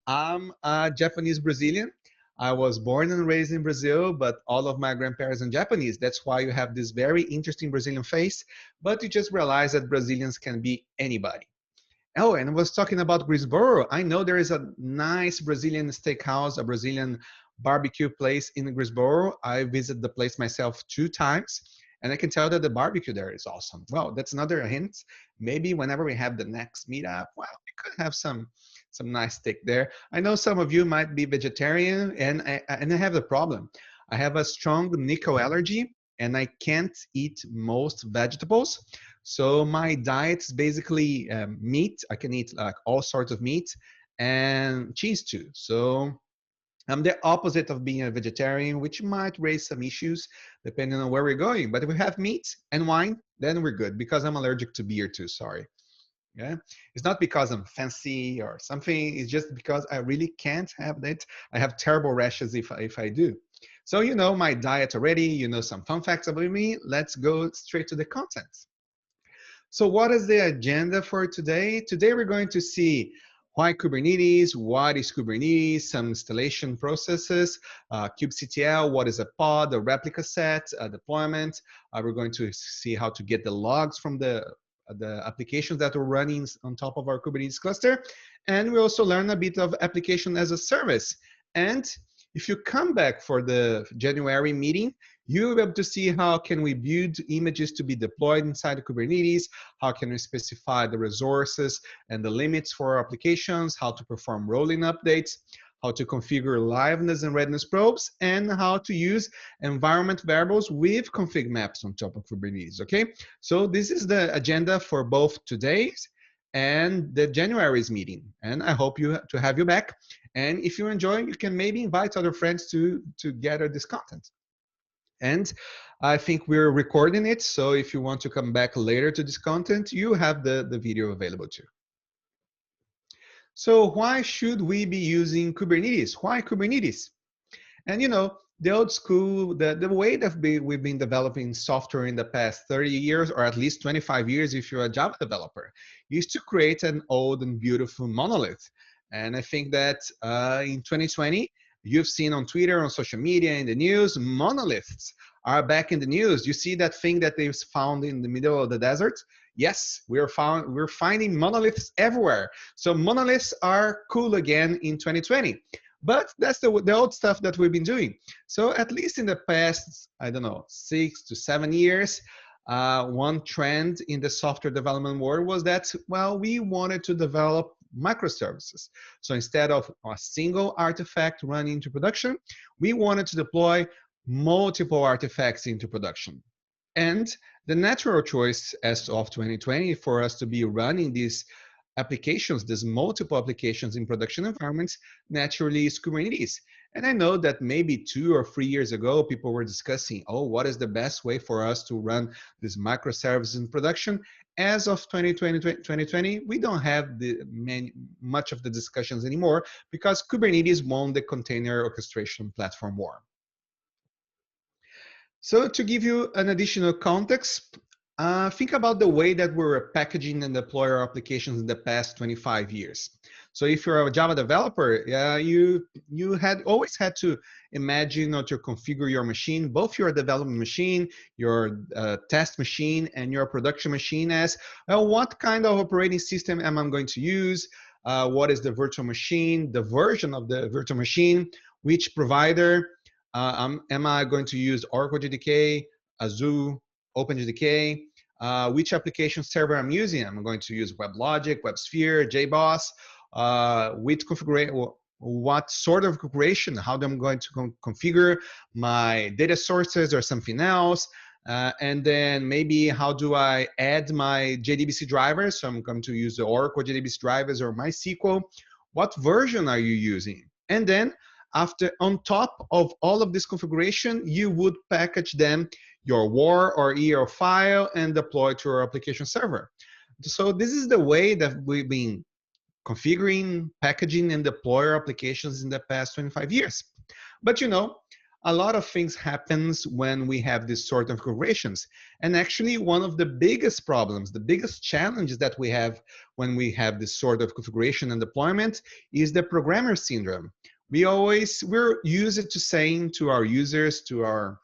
I'm a Japanese Brazilian. I was born and raised in Brazil, but all of my grandparents are Japanese. That's why you have this very interesting Brazilian face. But you just realize that Brazilians can be anybody. Oh, and I was talking about Greensboro. I know there is a nice Brazilian steakhouse, a Brazilian barbecue place in Greensboro. I visited the place myself 2 times, and I can tell that the barbecue there is awesome. Well, that's another hint. Maybe whenever we have the next meetup, well, we could have some nice steak there. I know some of you might be vegetarian, and I have the problem. I have a strong nickel allergy, and I can't eat most vegetables. So my diet is basically meat. I can eat like all sorts of meat and cheese too. So I'm the opposite of being a vegetarian, which might raise some issues depending on where we're going. But if we have meat and wine, then we're good because I'm allergic to beer too. Sorry. Yeah, it's not because I'm fancy or something. It's just because I really can't have that. I have terrible rashes if I do. So you know my diet already. You know some fun facts about me. Let's go straight to the content. So what is the agenda for today? Today we're going to see why Kubernetes, what is Kubernetes, some installation processes, kubectl, what is a pod, the replica set, deployment. We're going to see how to get the logs from the applications that are running on top of our Kubernetes cluster. And we also learn a bit of application as a service. And if you come back for the January meeting, you'll be able to see how can we build images to be deployed inside the Kubernetes, how can we specify the resources and the limits for our applications, how to perform rolling updates, how to configure liveness and readiness probes, and how to use environment variables with config maps on top of Kubernetes, okay? So this is the agenda for both today's and the January's meeting, and I hope to have you back. And if you enjoy, you can maybe invite other friends to gather this content. And I think we're recording it, so if you want to come back later to this content, you have the video available too. So why should we be using Kubernetes? Why Kubernetes? And you know, the old school, the way that we've been developing software in the past 30 years, or at least 25 years if you're a Java developer, is to create an old and beautiful monolith. And I think that in 2020, you've seen on Twitter, on social media, in the news, monoliths are back in the news. You see that thing that they've found in the middle of the desert? Yes, we're finding monoliths everywhere. So monoliths are cool again in 2020. But that's the old stuff that we've been doing. So at least in the past, I don't know, 6 to 7 years, one trend in the software development world was that, well, we wanted to develop microservices. So instead of a single artifact running into production, we wanted to deploy multiple artifacts into production. And the natural choice as of 2020 for us to be running these applications, these multiple applications in production environments, naturally is Kubernetes. And I know that maybe 2 or 3 years ago, people were discussing, oh, what is the best way for us to run these microservices in production? As of 2020, we don't have much of the discussions anymore because Kubernetes won the container orchestration platform war. So to give you an additional context, think about the way that we were packaging and deploy our applications in the past 25 years. So if you're a Java developer, you had always had to imagine or to configure your machine, both your development machine, your test machine, and your production machine as, well, what kind of operating system am I going to use? What is the virtual machine, the version of the virtual machine, which provider, am I going to use Oracle JDK, Azure, OpenJDK, which application server I'm using? I'm going to use WebLogic, WebSphere, JBoss, which configuration, what sort of configuration, how I'm going to configure my data sources or something else. And then maybe how do I add my JDBC drivers? So I'm going to use the Oracle JDBC drivers or MySQL. What version are you using? And then after, on top of all of this configuration, you would package them your WAR or ER file and deploy to your application server. So this is the way that we've been configuring, packaging, and deploy our applications in the past 25 years. But you know, a lot of things happens when we have this sort of configurations. And actually, one of the biggest problems, the biggest challenges that we have when we have this sort of configuration and deployment is the programmer syndrome. We're used to saying to our users, to our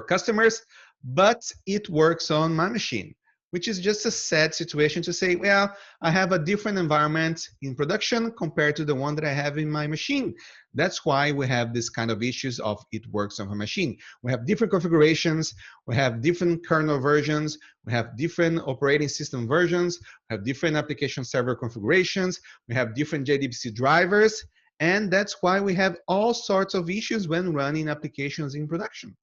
customers, but it works on my machine, which is just a sad situation to say, well, I have a different environment in production compared to the one that I have in my machine. That's why we have this kind of issues of it works on my machine. We have different configurations, we have different kernel versions, we have different operating system versions, we have different application server configurations, we have different JDBC drivers, and that's why we have all sorts of issues when running applications in production.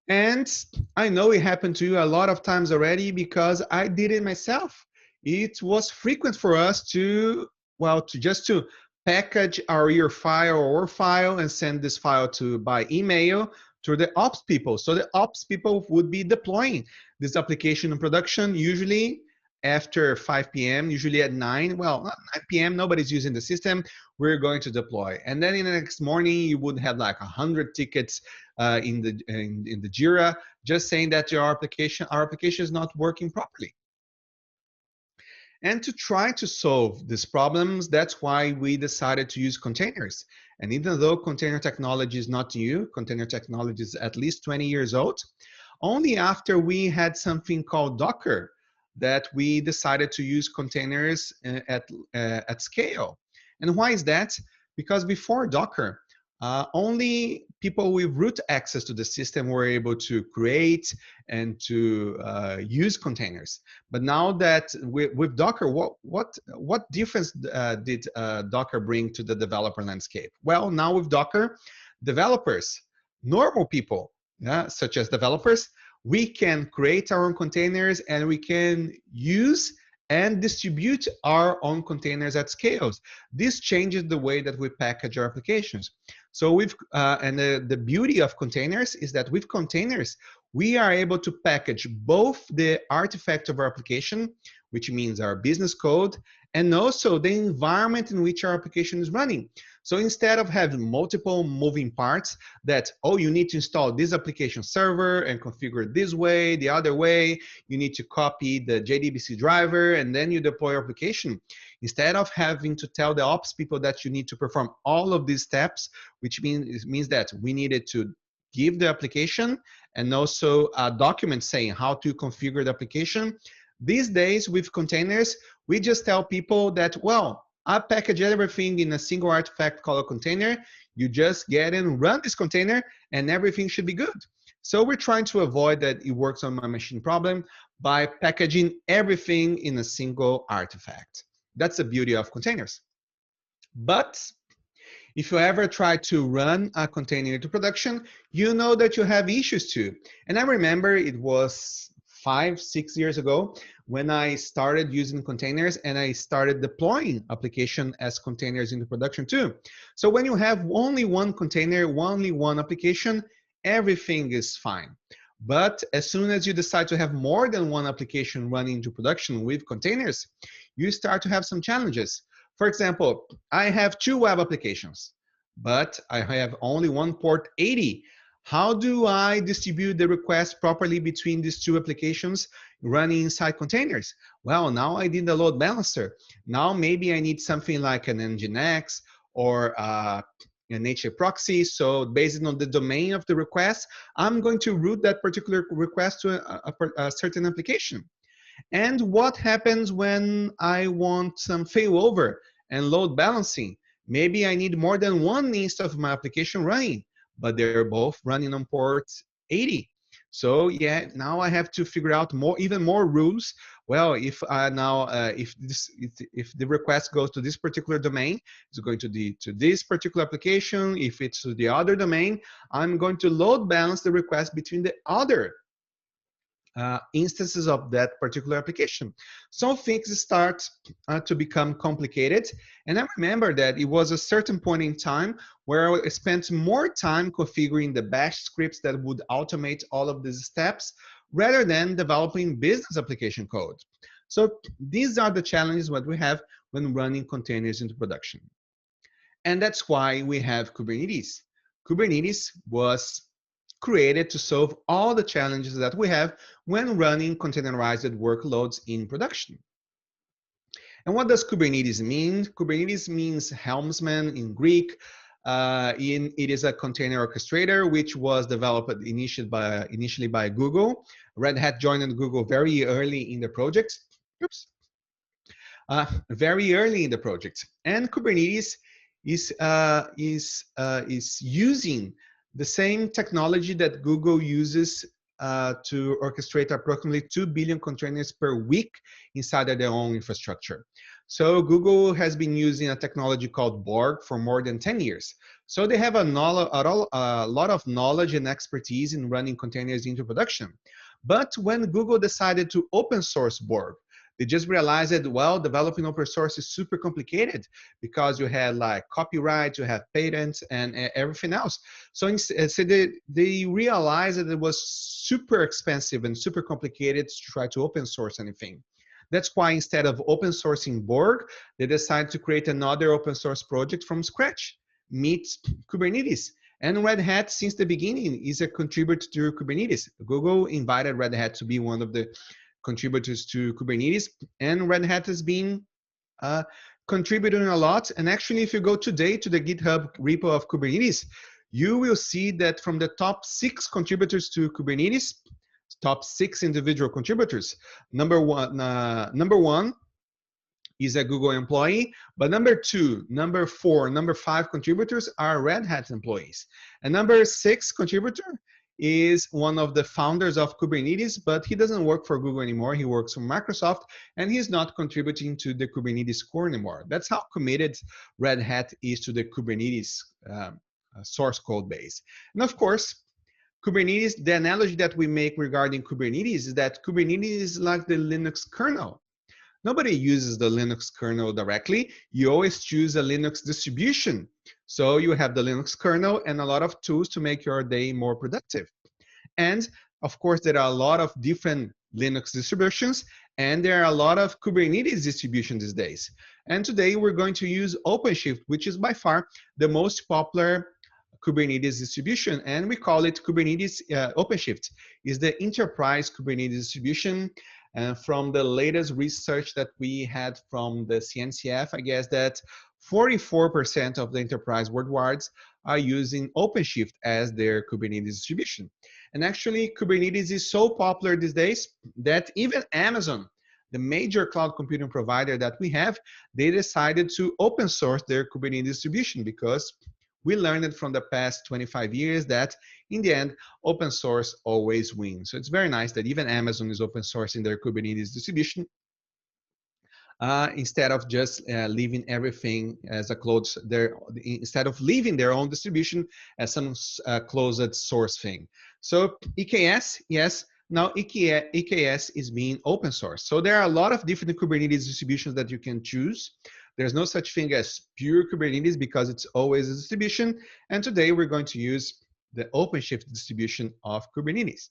And I know it happened to you a lot of times already because I did it myself. It was frequent for us to, well, to package our your file or file and send this file to by email to the ops people. So the ops people would be deploying this application in production, usually after 5 p.m., usually at 9. Well, not 9 p.m., nobody's using the system. We're going to deploy. And then in the next morning, you would have like 100 tickets in the Jira, just saying that our application is not working properly. And to try to solve these problems, that's why we decided to use containers. And even though container technology is not new, container technology is at least 20 years old, only after we had something called Docker that we decided to use containers at scale. And why is that? Because before Docker, only people with root access to the system were able to create and to use containers. But now that with Docker, what difference did Docker bring to the developer landscape? Well, now with Docker, developers, normal people, yeah, such as developers, we can create our own containers and we can use and distribute our own containers at scales. This changes the way that we package our applications. So the beauty of containers is that with containers, we are able to package both the artifact of our application, which means our business code, and also the environment in which our application is running. So instead of having multiple moving parts that, oh, you need to install this application server and configure it this way, the other way, you need to copy the JDBC driver and then you deploy your application. Instead of having to tell the ops people that you need to perform all of these steps, which means that we needed to give the application and also a document saying how to configure the application. These days with containers, we just tell people that, well, I package everything in a single artifact called a container. You just get and run this container and everything should be good. So we're trying to avoid that it works on my machine problem by packaging everything in a single artifact. That's the beauty of containers. But if you ever try to run a container into production, you know that you have issues too. And I remember it was 5-6 years ago when I started using containers and I started deploying application as containers into production too. So when you have only one container, only one application, everything is fine. But as soon as you decide to have more than one application running into production with containers, you start to have some challenges. For example, I have 2 web applications, but I have only one port 80. How do I distribute the request properly between these 2 applications running inside containers? Well, now I need a load balancer. Now maybe I need something like an Nginx or an HA proxy. So based on the domain of the request, I'm going to route that particular request to a certain application. And what happens when I want some failover and load balancing? Maybe I need more than one instance of my application running, but they're both running on port 80. So yeah, now I have to figure out even more rules. Well, if if the request goes to this particular domain, it's going to this particular application. If it's to the other domain, I'm going to load balance the request between the other instances of that particular application. So things start to become complicated. And I remember that it was a certain point in time where I spent more time configuring the bash scripts that would automate all of these steps rather than developing business application code. So these are the challenges that we have when running containers into production. And that's why we have Kubernetes. Kubernetes was created to solve all the challenges that we have when running containerized workloads in production. And what does Kubernetes mean? Kubernetes means helmsman in Greek. It is a container orchestrator, which was developed initially by Google. Red Hat joined Google very early in the project. Oops. Very early in the project. And Kubernetes is using the same technology that Google uses to orchestrate approximately 2 billion containers per week inside of their own infrastructure. So Google has been using a technology called Borg for more than 10 years. So they have a lot of knowledge and expertise in running containers into production. But when Google decided to open source Borg, they just realized that, well, developing open source is super complicated because you had like copyright, you have patents, and everything else. So they realized that it was super expensive and super complicated to try to open source anything. That's why instead of open sourcing Borg, they decided to create another open source project from scratch, meet Kubernetes. And Red Hat, since the beginning, is a contributor to Kubernetes. Google invited Red Hat to be one of the contributors to Kubernetes, and Red Hat has been contributing a lot. And actually, if you go today to the GitHub repo of Kubernetes, you will see that from the top 6 contributors to Kubernetes, top 6 individual contributors, number one is a Google employee, but number 2, number 4, number 5 contributors are Red Hat employees. And number 6 contributor is one of the founders of Kubernetes, but he doesn't work for Google anymore. He works for Microsoft, and he's not contributing to the Kubernetes core anymore. That's how committed Red Hat is to the Kubernetes source code base. And of course, Kubernetes, the analogy that we make regarding Kubernetes is that Kubernetes is like the Linux kernel. Nobody uses the Linux kernel directly. You always choose a Linux distribution. So you have the Linux kernel and a lot of tools to make your day more productive. And of course, there are a lot of different Linux distributions, and there are a lot of Kubernetes distributions these days. And today we're going to use Openshift, which is by far the most popular Kubernetes distribution, and we call it Kubernetes Openshift. Is the enterprise Kubernetes distribution. And from the latest research that we had from the CNCF, I guess that 44% of the enterprise worldwide are using Openshift as their Kubernetes distribution. And actually, Kubernetes is so popular these days that even Amazon, the major cloud computing provider that we have, they decided to open source their Kubernetes distribution because we learned from the past 25 years that in the end, open source always wins. So it's very nice that even Amazon is open sourcing their Kubernetes distribution instead of just leaving everything as a closed, instead of leaving their own distribution as some closed source thing. So EKS, yes, now EKS is being open source. So there are a lot of different Kubernetes distributions that you can choose. There's no such thing as pure Kubernetes because it's always a distribution. And today we're going to use the Openshift distribution of Kubernetes.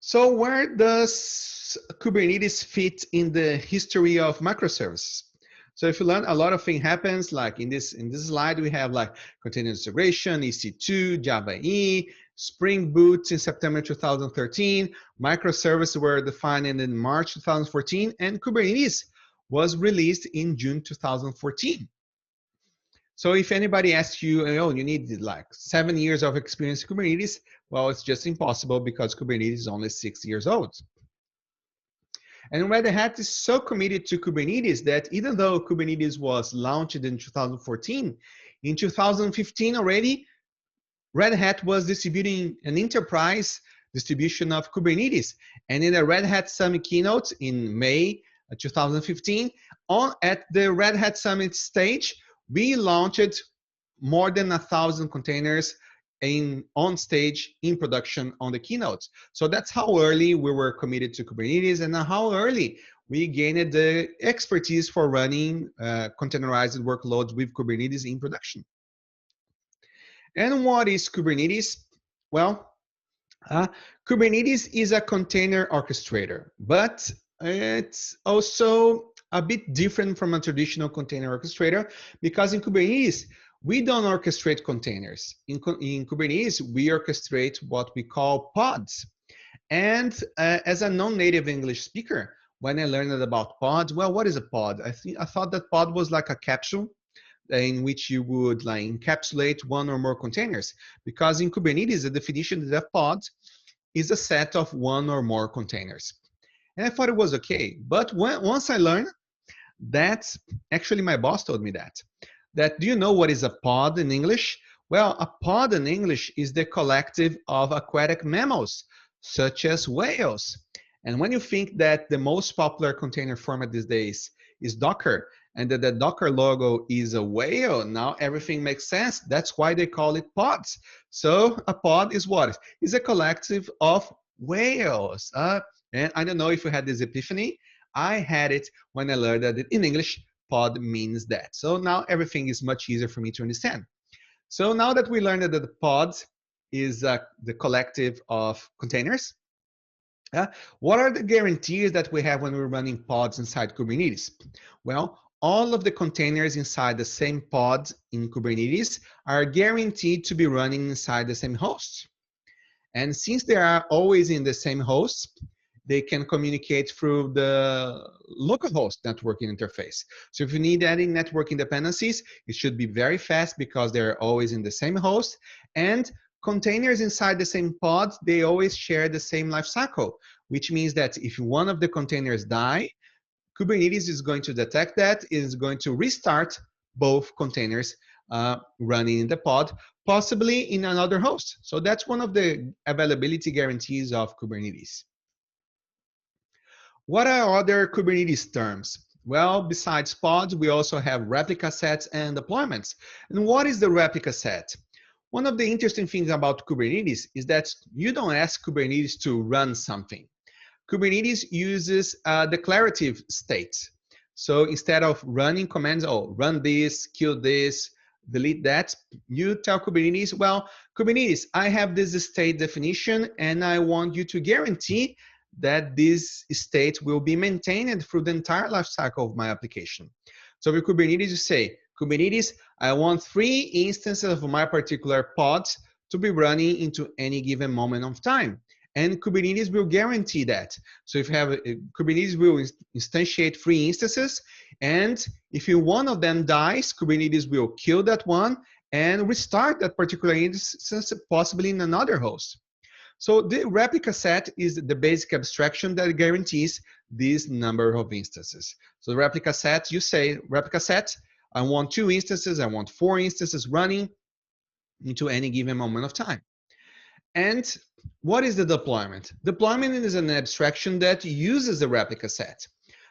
So where does Kubernetes fit in the history of microservices? So if you learn, a lot of things happens, like in this slide, we have like continuous integration, EC2, Java E, Spring Boot in September 2013, microservices were defined in March 2014, and Kubernetes was released in June 2014. So if anybody asks you, oh, you need like 7 years of experience in Kubernetes, well, it's just impossible because Kubernetes is only 6 years old. And Red Hat is so committed to Kubernetes that even though Kubernetes was launched in 2014, in 2015 already, Red Hat was distributing an enterprise distribution of Kubernetes. And in the Red Hat Summit keynote in May 2015, at the Red Hat Summit stage, we launched more than 1,000 containers on stage in production on the keynotes. So that's how early we were committed to Kubernetes and how early we gained the expertise for running containerized workloads with Kubernetes in production. And what is Kubernetes? Well, Kubernetes is a container orchestrator, but it's also a bit different from a traditional container orchestrator because in Kubernetes, We don't orchestrate containers. In Kubernetes, we orchestrate what we call pods. And as a non-native English speaker, when I learned about pods, well, what is a pod? I thought that pod was like a capsule in which you would like encapsulate one or more containers. Because in Kubernetes, the definition of a pod is a set of one or more containers. And I thought it was okay. But once I learned that, actually my boss told me that do you know what is a pod in English? Well, a pod in English is the collective of aquatic mammals, such as whales. And when you think that the most popular container format these days is Docker, and that the Docker logo is a whale, now everything makes sense. That's why they call it pods. So a pod is what? It's a collective of whales. And I don't know if you had this epiphany. I had it when I learned that in English, pod means that. So now everything is much easier for me to understand. So now that we learned that the pod is the collective of containers, what are the guarantees that we have when we're running pods inside Kubernetes? Well, all of the containers inside the same pod in Kubernetes are guaranteed to be running inside the same host. And since they are always in the same host, they can communicate through the localhost networking interface. So if you need any networking dependencies, it should be very fast because they're always in the same host. And containers inside the same pod, they always share the same lifecycle, which means that if one of the containers die, Kubernetes is going to detect that, is going to restart both containers running in the pod, possibly in another host. So that's one of the availability guarantees of Kubernetes. What are other Kubernetes terms? Well, besides pods, we also have replica sets and deployments. And what is the replica set? One of the interesting things about Kubernetes is that you don't ask Kubernetes to run something. Kubernetes uses declarative states. So instead of running commands, oh, run this, kill this, delete that, you tell Kubernetes, well, Kubernetes, I have this state definition, and I want you to guarantee that this state will be maintained through the entire lifecycle of my application. So with Kubernetes, you say, Kubernetes, I want 3 instances of my particular pod to be running into any given moment of time. And Kubernetes will guarantee that. So if you have Kubernetes will instantiate 3 instances, and if one of them dies, Kubernetes will kill that one and restart that particular instance, possibly in another host. So the replica set is the basic abstraction that guarantees this number of instances. So the replica set, you say, replica set, I want 2 instances, I want 4 instances running into any given moment of time. And what is the deployment? Deployment is an abstraction that uses the replica set.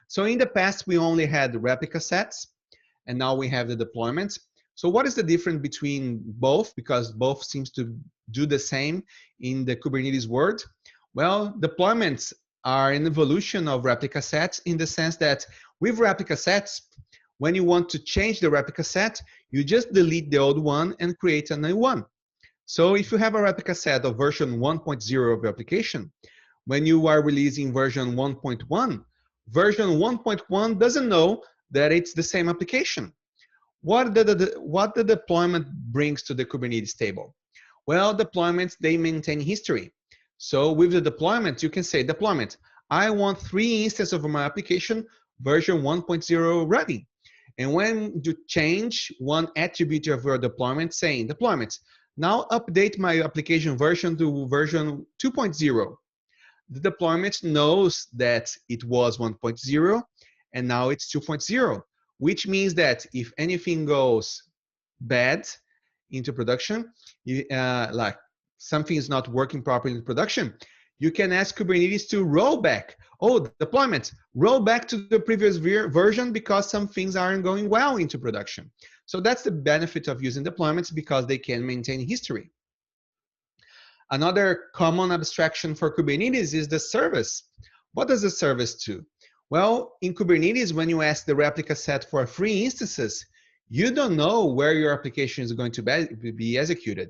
So in the past, we only had replica sets, and now we have the deployments. So what is the difference between both? Because both seems to do the same in the Kubernetes world. Well, deployments are an evolution of replica sets in the sense that with replica sets, when you want to change the replica set, you just delete the old one and create a new one. So if you have a replica set of version 1.0 of your application, when you are releasing version 1.1, version 1.1 doesn't know that it's the same application. What the deployment brings to the Kubernetes table? Well, deployments, they maintain history. So with the deployment, you can say, deployment, I want 3 instances of my application, version 1.0 running. And when you change one attribute of your deployment, saying, deployment, now update my application version to version 2.0. The deployment knows that it was 1.0 and now it's 2.0, which means that if anything goes bad into production, like something is not working properly in production, you can ask Kubernetes to roll back. Oh, deployment, roll back to the previous version because some things aren't going well into production. So that's the benefit of using deployments because they can maintain history. Another common abstraction for Kubernetes is the service. What does the service do? Well, in Kubernetes, when you ask the replica set for 3 instances, you don't know where your application is going to be executed.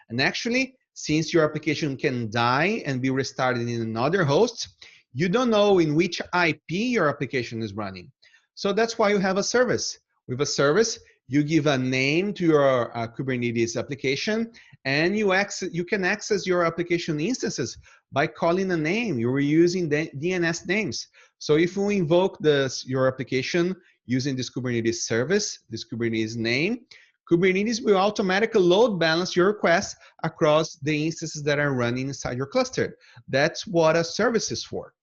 And actually, since your application can die and be restarted in another host, you don't know in which IP your application is running. So that's why you have a service. With a service, You give a name to your Kubernetes application, and you can access your application instances by calling a name. You're using the DNS names. So if you invoke your application using this Kubernetes service, this Kubernetes name, Kubernetes will automatically load balance your requests across the instances that are running inside your cluster. That's what a service is for.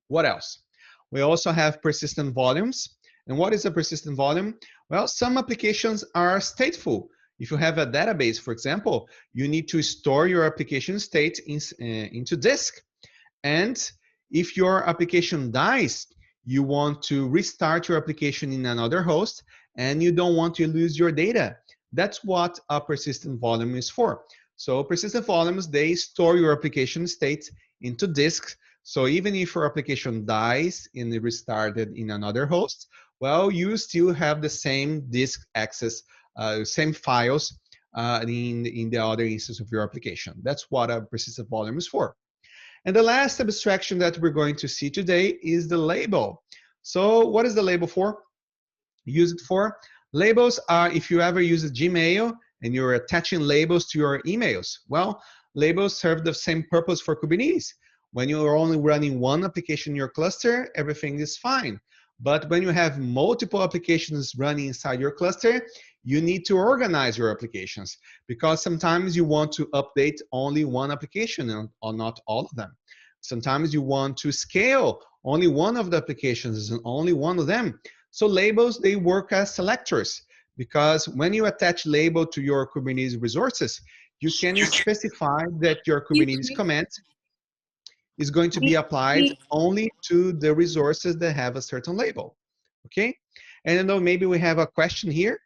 What else? We also have persistent volumes. And what is a persistent volume? Well, some applications are stateful. If you have a database, for example, you need to store your application state into disk. And if your application dies, you want to restart your application in another host, and you don't want to lose your data. That's what a persistent volume is for. So persistent volumes, they store your application state into disks. So even if your application dies and restarted in another host, well, you still have the same disk access, same files in the other instance of your application. That's what a persistent volume is for. And the last abstraction that we're going to see today is the label. So what is the label for? Use it for? Labels are, if you ever use a Gmail and you're attaching labels to your emails, well, labels serve the same purpose for Kubernetes. When you're only running one application in your cluster, everything is fine. But when you have multiple applications running inside your cluster, you need to organize your applications, because sometimes you want to update only one application or not all of them. Sometimes you want to scale only one of the applications and only one of them. So labels, they work as selectors, because when you attach label to your Kubernetes resources, you can specify that your Kubernetes command is going to be applied only to the resources that have a certain label. Okay? And I know maybe we have a question here.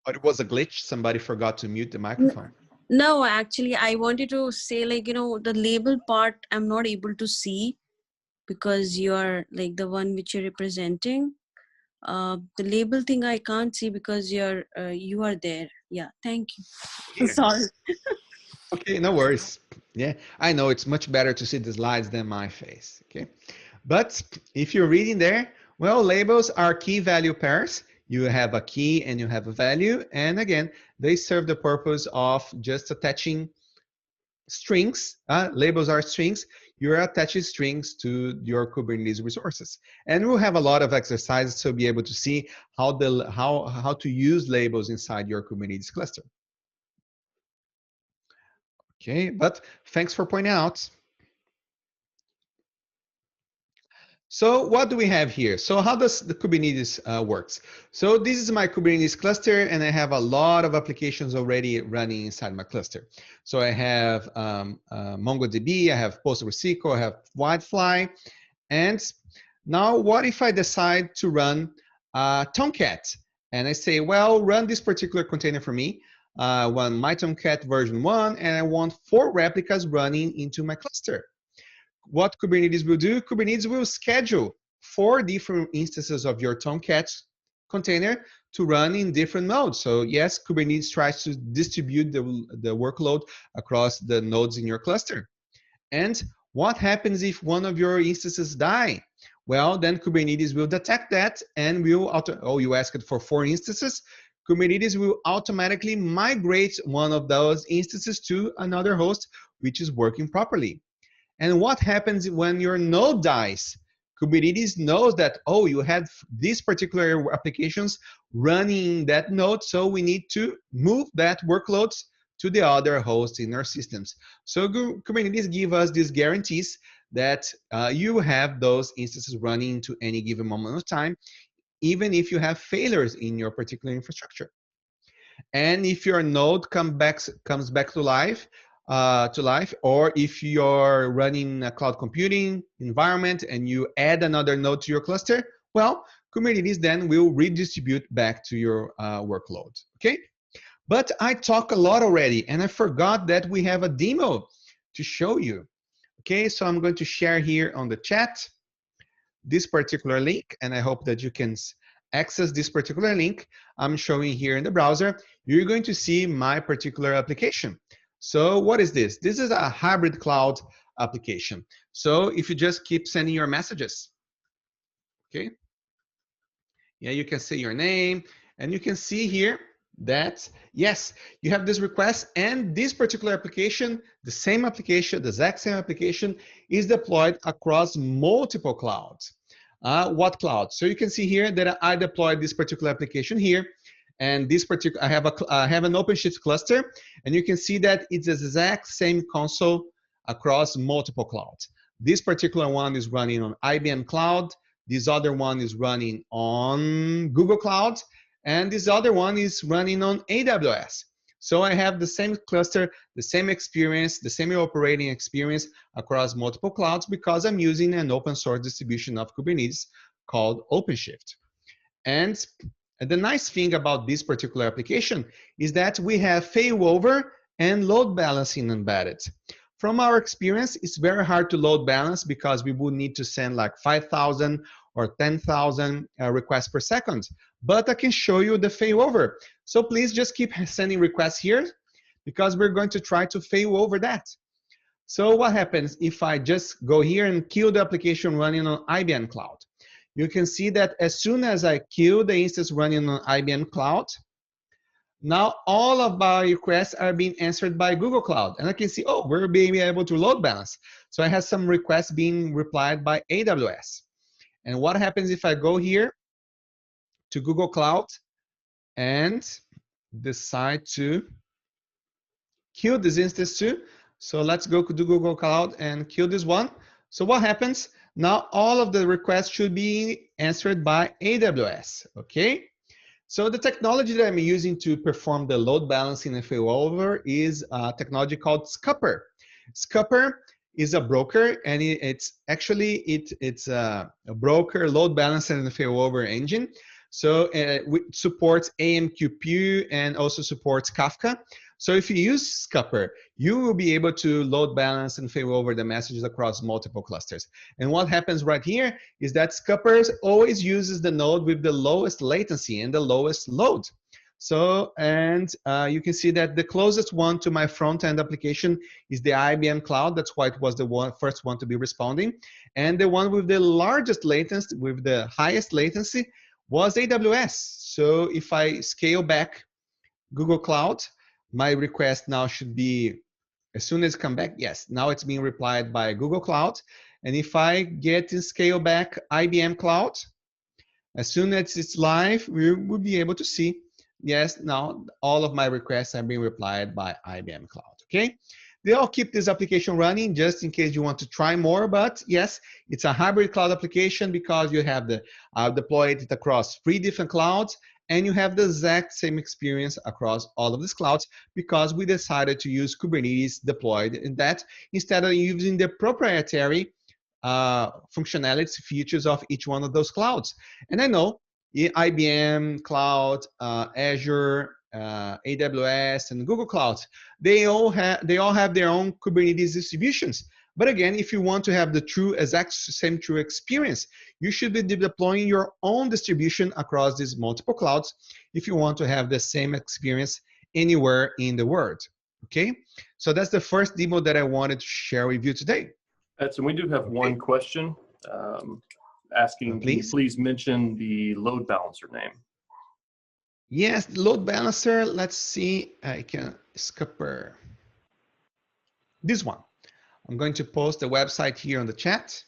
Or it was a glitch. Somebody forgot to mute the microphone. No, actually, I wanted to say, like, the label part, I'm not able to see because you're like the one which you're representing. The label thing I can't see because you are there. Yeah, thank you. Sorry. Okay, no worries. Yeah, I know it's much better to see the slides than my face. Okay, but if you're reading there, well, labels are key value pairs. You have a key and you have a value, and again, they serve the purpose of just attaching strings. Labels are strings. You're attaching strings to your Kubernetes resources, and we'll have a lot of exercises to be able to see how to use labels inside your Kubernetes cluster. Okay, but thanks for pointing out. So what do we have here? So how does the Kubernetes works? So this is my Kubernetes cluster, and I have a lot of applications already running inside my cluster. So I have MongoDB, I have PostgreSQL, I have Whitefly, and now what if I decide to run Tomcat? And I say, well, run this particular container for me. I want my Tomcat version 1, and I want 4 replicas running into my cluster. What Kubernetes will do, Kubernetes will schedule 4 different instances of your Tomcat container to run in different nodes. So yes, Kubernetes tries to distribute the workload across the nodes in your cluster. And what happens if one of your instances die? Well, then Kubernetes will detect that and will, you asked for 4 instances. Kubernetes will automatically migrate one of those instances to another host, which is working properly. And what happens when your node dies? Kubernetes knows that, oh, you had these particular applications running that node, so we need to move that workloads to the other hosts in our systems. So Kubernetes give us these guarantees that you have those instances running to any given moment of time, even if you have failures in your particular infrastructure. And if your node comes back to life, or if you're running a cloud computing environment and you add another node to your cluster, well, Kubernetes then will redistribute back to your workload. Okay, but I talk a lot already, and I forgot that we have a demo to show you. Okay, so I'm going to share here on the chat this particular link, and I hope that you can access this particular link I'm showing here in the browser. You're going to see my particular application. So what is this? This is a hybrid cloud application. So if you just keep sending your messages, okay? Yeah, you can say your name, and you can see here that, yes, you have this request, and this particular application, the same application, the exact same application, is deployed across multiple clouds. What cloud? So you can see here that I deployed this particular application here, and this particular, I have an OpenShift cluster, and you can see that it's the exact same console across multiple clouds. This particular one is running on IBM Cloud. This other one is running on Google Cloud, and this other one is running on AWS. So I have the same cluster, the same experience, the same operating experience across multiple clouds because I'm using an open source distribution of Kubernetes called Openshift. And the nice thing about this particular application is that we have failover and load balancing embedded. From our experience, it's very hard to load balance because we would need to send like 5,000 or 10,000 requests per second. But I can show you the failover. So please just keep sending requests here because we're going to try to fail over that. So what happens if I just go here and kill the application running on IBM Cloud? You can see that as soon as I kill the instance running on IBM Cloud, now all of my requests are being answered by Google Cloud. And I can see, oh, we're being able to load balance. So I have some requests being replied by AWS. And what happens if I go here to Google Cloud and decide to kill this instance too? So let's go to Google Cloud and kill this one. So what happens? Now all of the requests should be answered by AWS, okay? So the technology that I'm using to perform the load balancing and failover is a technology called Scupper. Scupper is a broker, and it's actually it's a broker load balancer and failover engine. So it supports AMQP and also supports Kafka. So if you use Scupper, you will be able to load balance and fail over the messages across multiple clusters. And what happens right here is that Scupper always uses the node with the lowest latency and the lowest load. So, and you can see that the closest one to my front-end application is the IBM Cloud. That's why it was the first one to be responding. And the one with the largest latency, with the highest latency, was AWS. So if I scale back Google Cloud, my request now should be, as soon as it come back, yes, now it's being replied by Google Cloud. And if I get to scale back IBM Cloud, as soon as it's live, we will be able to see, yes, now all of my requests are being replied by IBM Cloud, okay? They all keep this application running just in case you want to try more, but yes, it's a hybrid cloud application because you have the deployed it across 3 different clouds, and you have the exact same experience across all of these clouds because we decided to use Kubernetes deployed in that instead of using the proprietary functionality features of each one of those clouds. And I know IBM Cloud, Azure, AWS, and Google Cloud, they all have their own Kubernetes distributions. But again, if you want to have the exact same true experience, you should be deploying your own distribution across these multiple clouds if you want to have the same experience anywhere in the world. Okay, so that's the first demo that I wanted to share with you today. Edson, we do have one question asking, can you please mention the load balancer name? Yes, the load balancer, let's see, I can Scupper. This one. I'm going to post the website here on the chat.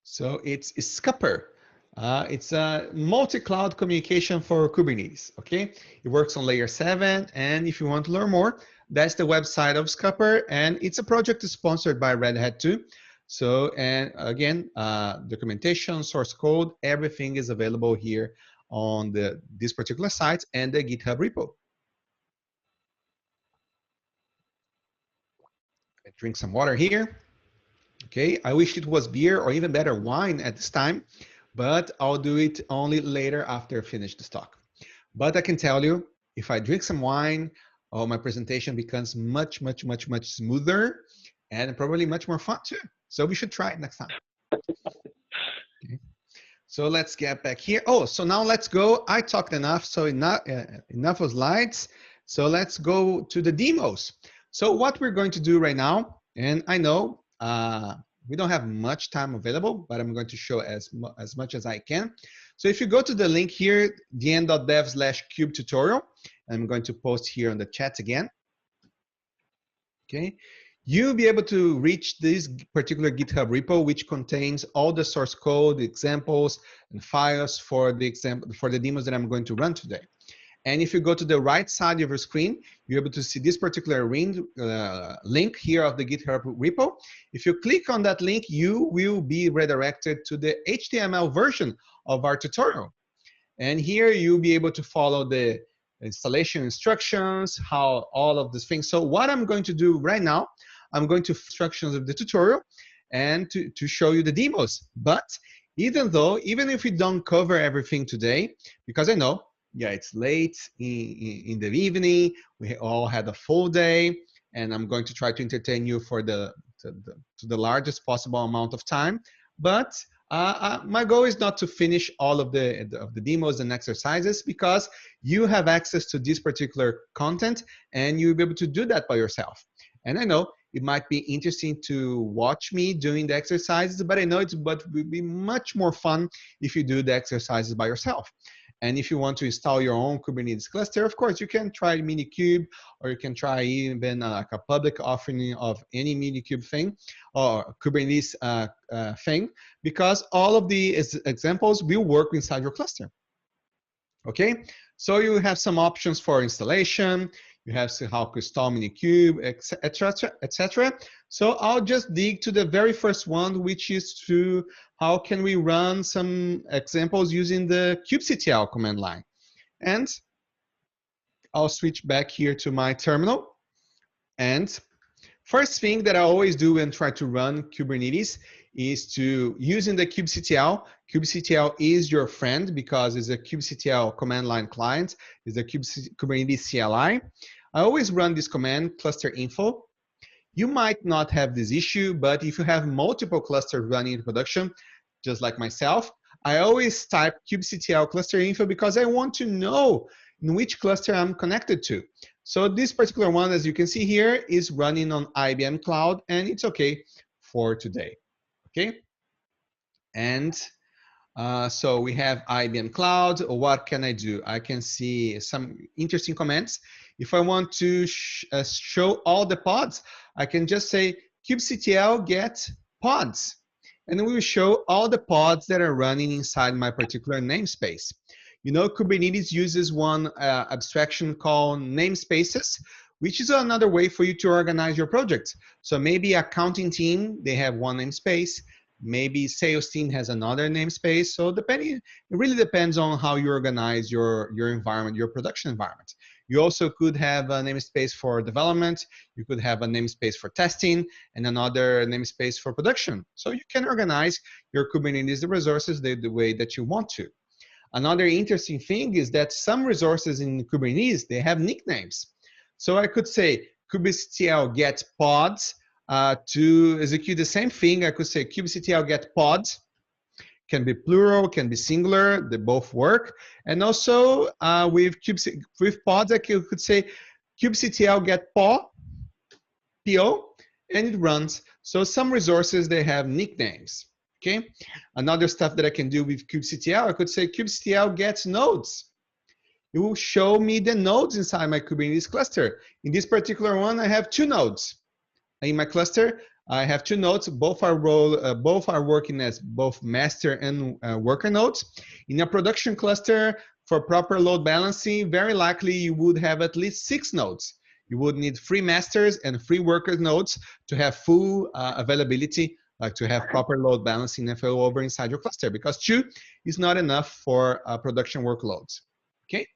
So it's Scupper. It's a multi-cloud communication for Kubernetes, okay? It works on layer 7, and if you want to learn more, that's the website of Scupper, and it's a project sponsored by Red Hat too. So, and again, documentation, source code, everything is available here on this particular site and the GitHub repo. I drink some water here. Okay, I wish it was beer or even better wine at this time, but I'll do it only later after I finish this talk. But I can tell you, if I drink some wine, oh, my presentation becomes much, much, much, much smoother and probably much more fun too. So we should try it next time. Okay. So let's get back here. Oh, so now let's go. I talked enough, so enough of slides. So let's go to the demos. So what we're going to do right now, and I know we don't have much time available, but I'm going to show as much as I can. So if you go to the link here, dn.dev/kube tutorial, I'm going to post here on the chat again. Okay, you'll be able to reach this particular GitHub repo, which contains all the source code, examples, and files for the demos that I'm going to run today. And if you go to the right side of your screen, you're able to see this particular link here of the GitHub repo. If you click on that link, you will be redirected to the HTML version of our tutorial. And here you'll be able to follow the installation instructions, how all of these things. So what I'm going to do right now, I'm going to instructions of the tutorial and to show you the demos. But even if we don't cover everything today, because I know, yeah, it's late in the evening, we all had a full day, and I'm going to try to entertain you for to the largest possible amount of time. But my goal is not to finish all of the demos and exercises, because you have access to this particular content and you'll be able to do that by yourself. And I know it might be interesting to watch me doing the exercises, but I know it would be much more fun if you do the exercises by yourself. And if you want to install your own Kubernetes cluster, of course, you can try Minikube, or you can try even like a public offering of any Minikube thing or Kubernetes thing, because all of the examples will work inside your cluster. Okay, so you have some options for installation. You have how to install Minikube, etc., etc. So I'll just dig to the very first one, which is to how can we run some examples using the kubectl command line. And I'll switch back here to my terminal. And first thing that I always do when try to run Kubernetes is to using the kubectl. Kubectl is your friend because it's a kubectl command line client. It's a Kubernetes CLI. I always run this command, cluster info. You might not have this issue, but if you have multiple clusters running in production, just like myself, I always type kubectl cluster info because I want to know in which cluster I'm connected to. So this particular one, as you can see here, is running on IBM Cloud, and it's okay for today. Okay, and so we have IBM Cloud. What can I do? I can see some interesting comments. If I want to show all the pods, I can just say kubectl get pods, and it will show all the pods that are running inside my particular namespace. You know, Kubernetes uses one abstraction called Namespaces, which is another way for you to organize your project. So maybe accounting team, they have one namespace. Maybe sales team has another namespace. So it really depends on how you organize your environment, your production environment. You also could have a namespace for development. You could have a namespace for testing and another namespace for production. So you can organize your Kubernetes resources the way that you want to. Another interesting thing is that some resources in Kubernetes, they have nicknames. So I could say kubectl get pods. To execute the same thing, I could say kubectl get pods. Can be plural, can be singular, they both work. And also with pods, I could say kubectl get PO, and it runs. So some resources, they have nicknames. Okay. Another stuff that I can do with kubectl, I could say kubectl gets nodes. It will show me the nodes inside my Kubernetes cluster. In this particular one, I have 2 nodes. In my cluster, I have 2 nodes. Both are working as both master and worker nodes. In a production cluster, for proper load balancing, very likely you would have at least 6 nodes. You would need 3 masters and 3 worker nodes to have full availability, like to have proper load balancing and flow over inside your cluster, because 2 is not enough for production workloads. Okay.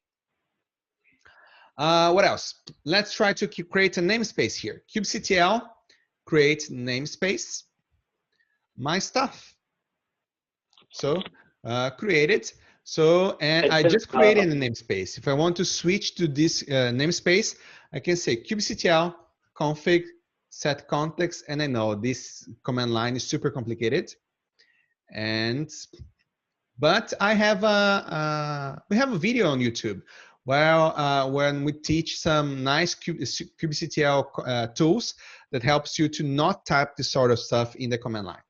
What else? Let's try to create a namespace here. kubectl create namespace my stuff. So create it. So, and I just created a namespace. If I want to switch to this namespace, I can say kubectl config set context, and I know this command line is super complicated. But I have we have a video on YouTube where when we teach some nice kubectl tools that helps you to not type this sort of stuff in the command line.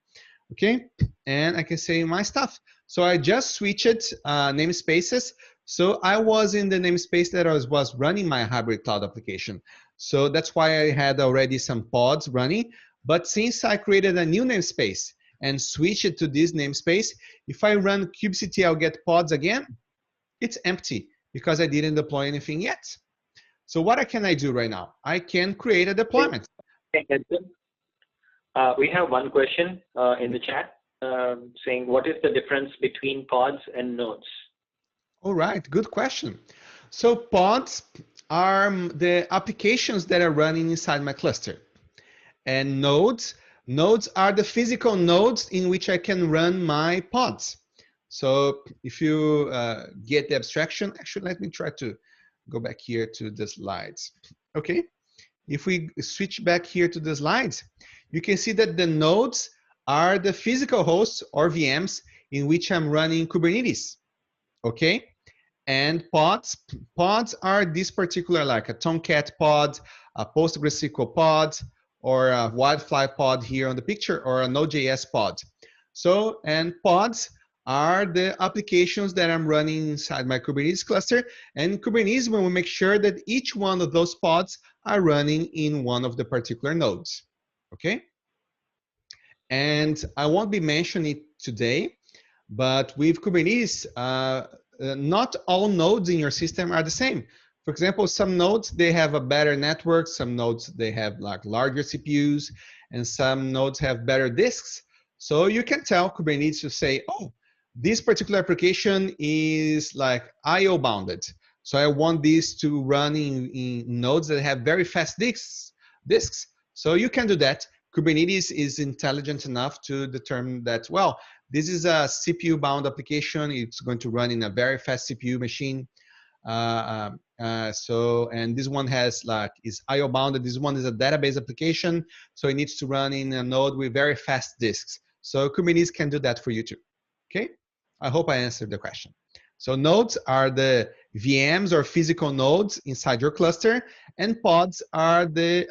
Okay, and I can say my stuff. So I just switched namespaces. So I was in the namespace that I was running my hybrid cloud application. So that's why I had already some pods running. But since I created a new namespace and switched it to this namespace, if I run kubectl get pods again, it's empty because I didn't deploy anything yet. So what can I do right now? I can create a deployment. We have one question in the chat saying, what is the difference between pods and nodes? All right, good question. So pods are the applications that are running inside my cluster. And nodes are the physical nodes in which I can run my pods. So if you get the abstraction, actually, let me try to go back here to the slides. Okay, if we switch back here to the slides, you can see that the nodes are the physical hosts or VMs in which I'm running Kubernetes. Okay, and pods are this particular, like a Tomcat pod, a PostgreSQL pod, or a Wildfly pod here on the picture, or a Node.js pod. So, and pods are the applications that I'm running inside my Kubernetes cluster. And Kubernetes will make sure that each one of those pods are running in one of the particular nodes. Okay? And I won't be mentioning it today, but with Kubernetes, not all nodes in your system are the same. For example, some nodes, they have a better network. Some nodes, they have like larger CPUs, and some nodes have better disks. So you can tell Kubernetes to say, oh, this particular application is like IO bounded. So I want this to run in nodes that have very fast disks. So you can do that. Kubernetes is intelligent enough to determine that, well, this is a CPU-bound application. It's going to run in a very fast CPU machine. And this one has is IO bounded. This one is a database application, so it needs to run in a node with very fast disks. So Kubernetes can do that for you too. Okay, I hope I answered the question. So nodes are the VMs or physical nodes inside your cluster, and pods are the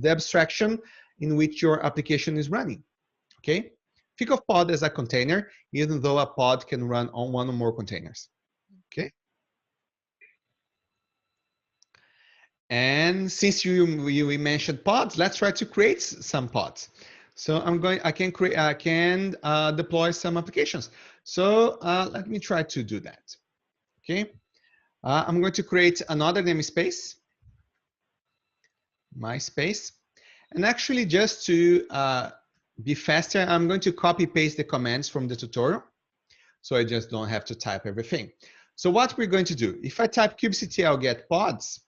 abstraction in which your application is running. Okay, think of pod as a container, even though a pod can run on one or more containers. Okay. And since we mentioned pods, let's try to create some pods. So I can deploy some applications. So let me try to do that. Okay. I'm going to create another namespace, my space. And actually, just to be faster, I'm going to copy paste the commands from the tutorial, so I just don't have to type everything. So what we're going to do, if I type kubectl get pods,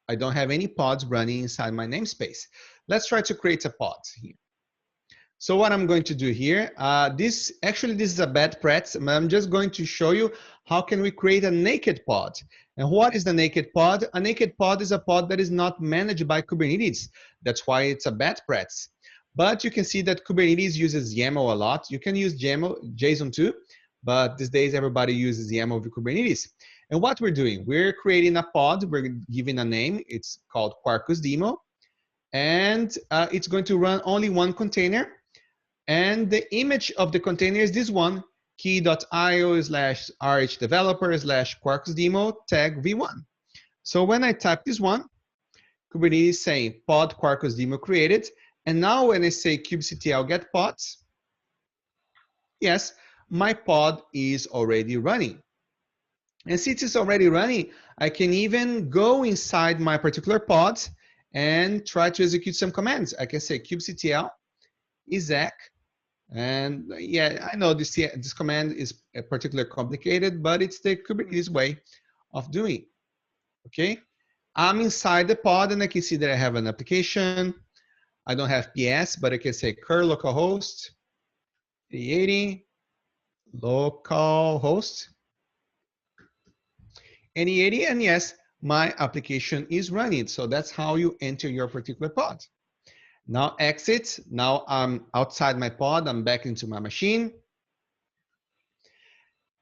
I don't have any pods running inside my namespace. Let's try to create a pod here. So what I'm going to do here, this is a bad practice. I'm just going to show you how can we create a naked pod. And what is the naked pod? A naked pod is a pod that is not managed by Kubernetes. That's why it's a bad practice. But you can see that Kubernetes uses YAML a lot. You can use JSON too, but these days everybody uses YAML with Kubernetes. And what we're doing, we're creating a pod, we're giving a name, it's called Quarkus Demo, and it's going to run only one container. And the image of the container is this one, key.io/rhdeveloper/quarkusdemo tag v1. So when I type this one, Kubernetes is saying pod Quarkus Demo created. And now when I say kubectl get pods, yes, my pod is already running. And since it's already running, I can even go inside my particular pod and try to execute some commands. I can say kubectl exec. And yeah, I know this command is particularly complicated, but it's the Kubernetes way of doing it. Okay, I'm inside the pod and I can see that I have an application. I don't have PS, but I can say curl localhost 80 localhost any 80, and yes, my application is running. So that's how you enter your particular pod. Now exit. Now I'm outside my pod. I'm back into my machine.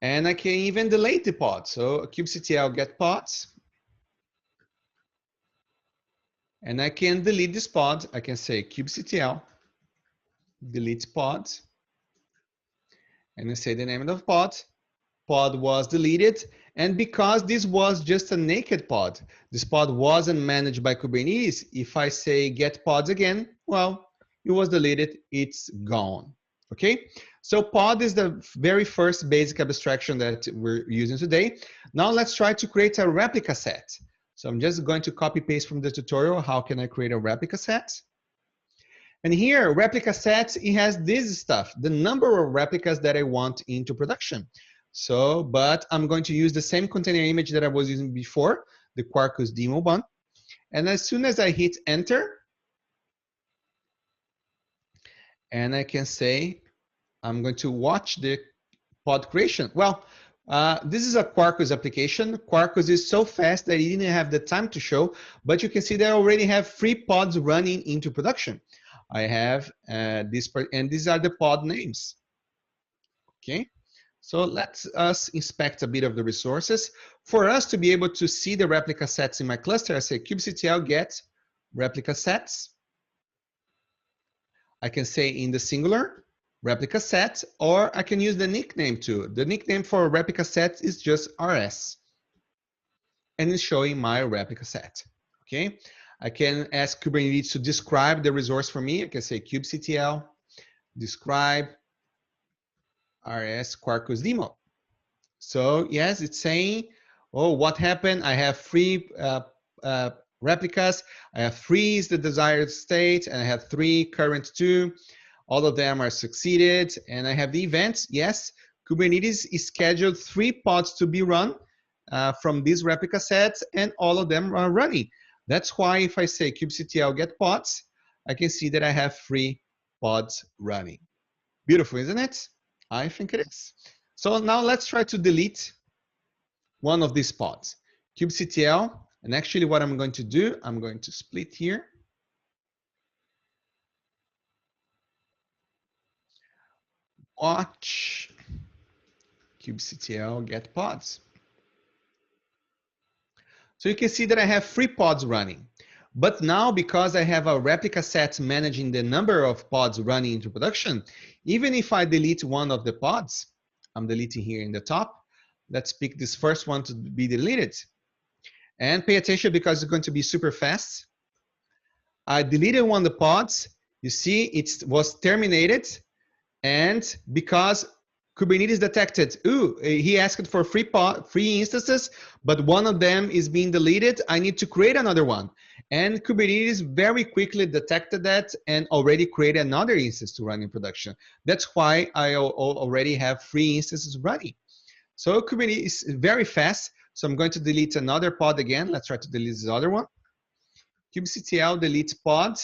And I can even delete the pod. So kubectl get pods. And I can delete this pod. I can say kubectl delete pod, and I say the name of the pod. Pod was deleted, and because this was just a naked pod, this pod wasn't managed by Kubernetes, if I say get pods again, well, it was deleted, it's gone. Okay, so pod is the very first basic abstraction that we're using today. Now let's try to create a replica set. So I'm just going to copy paste from the tutorial, how can I create a replica set? And here, replica sets, it has this stuff, the number of replicas that I want into production. So, but I'm going to use the same container image that I was using before, the Quarkus demo one. And as soon as I hit enter, and I can say, I'm going to watch the pod creation. Well, this is a Quarkus application. Quarkus is so fast that it didn't have the time to show, but you can see that I already have 3 pods running into production. I have this part, and these are the pod names. Okay, so let's us inspect a bit of the resources. For us to be able to see the replica sets in my cluster, I say kubectl get replica sets. I can say in the singular replica set, or I can use the nickname too. The nickname for replica set is just rs, and it's showing my replica set. Okay, I can ask Kubernetes to describe the resource for me. I can say kubectl describe rs Quarkus demo. So yes, it's saying, oh, what happened? I have 3 replicas. I have 3 is the desired state, and I have 3 current 2. All of them are succeeded, and I have the events. Yes, Kubernetes is scheduled 3 pods to be run from these replica sets, and all of them are running. That's why if I say kubectl get pods, I can see that I have 3 pods running. Beautiful, isn't it? I think it is. So now let's try to delete one of these pods. kubectl, and actually what I'm going to do, I'm going to split here. Watch kubectl get pods. So you can see that I have 3 pods running. But now, because I have a replica set managing the number of pods running into production, even if I delete one of the pods, I'm deleting here in the top. Let's pick this first one to be deleted. And pay attention because it's going to be super fast. I deleted one of the pods. You see, it was terminated. And because Kubernetes detected, ooh, he asked for 3 instances, but one of them is being deleted, I need to create another one. And Kubernetes very quickly detected that and already created another instance to run in production. That's why I already have 3 instances running. So Kubernetes is very fast. So I'm going to delete another pod again. Let's try to delete this other one. kubectl delete pod.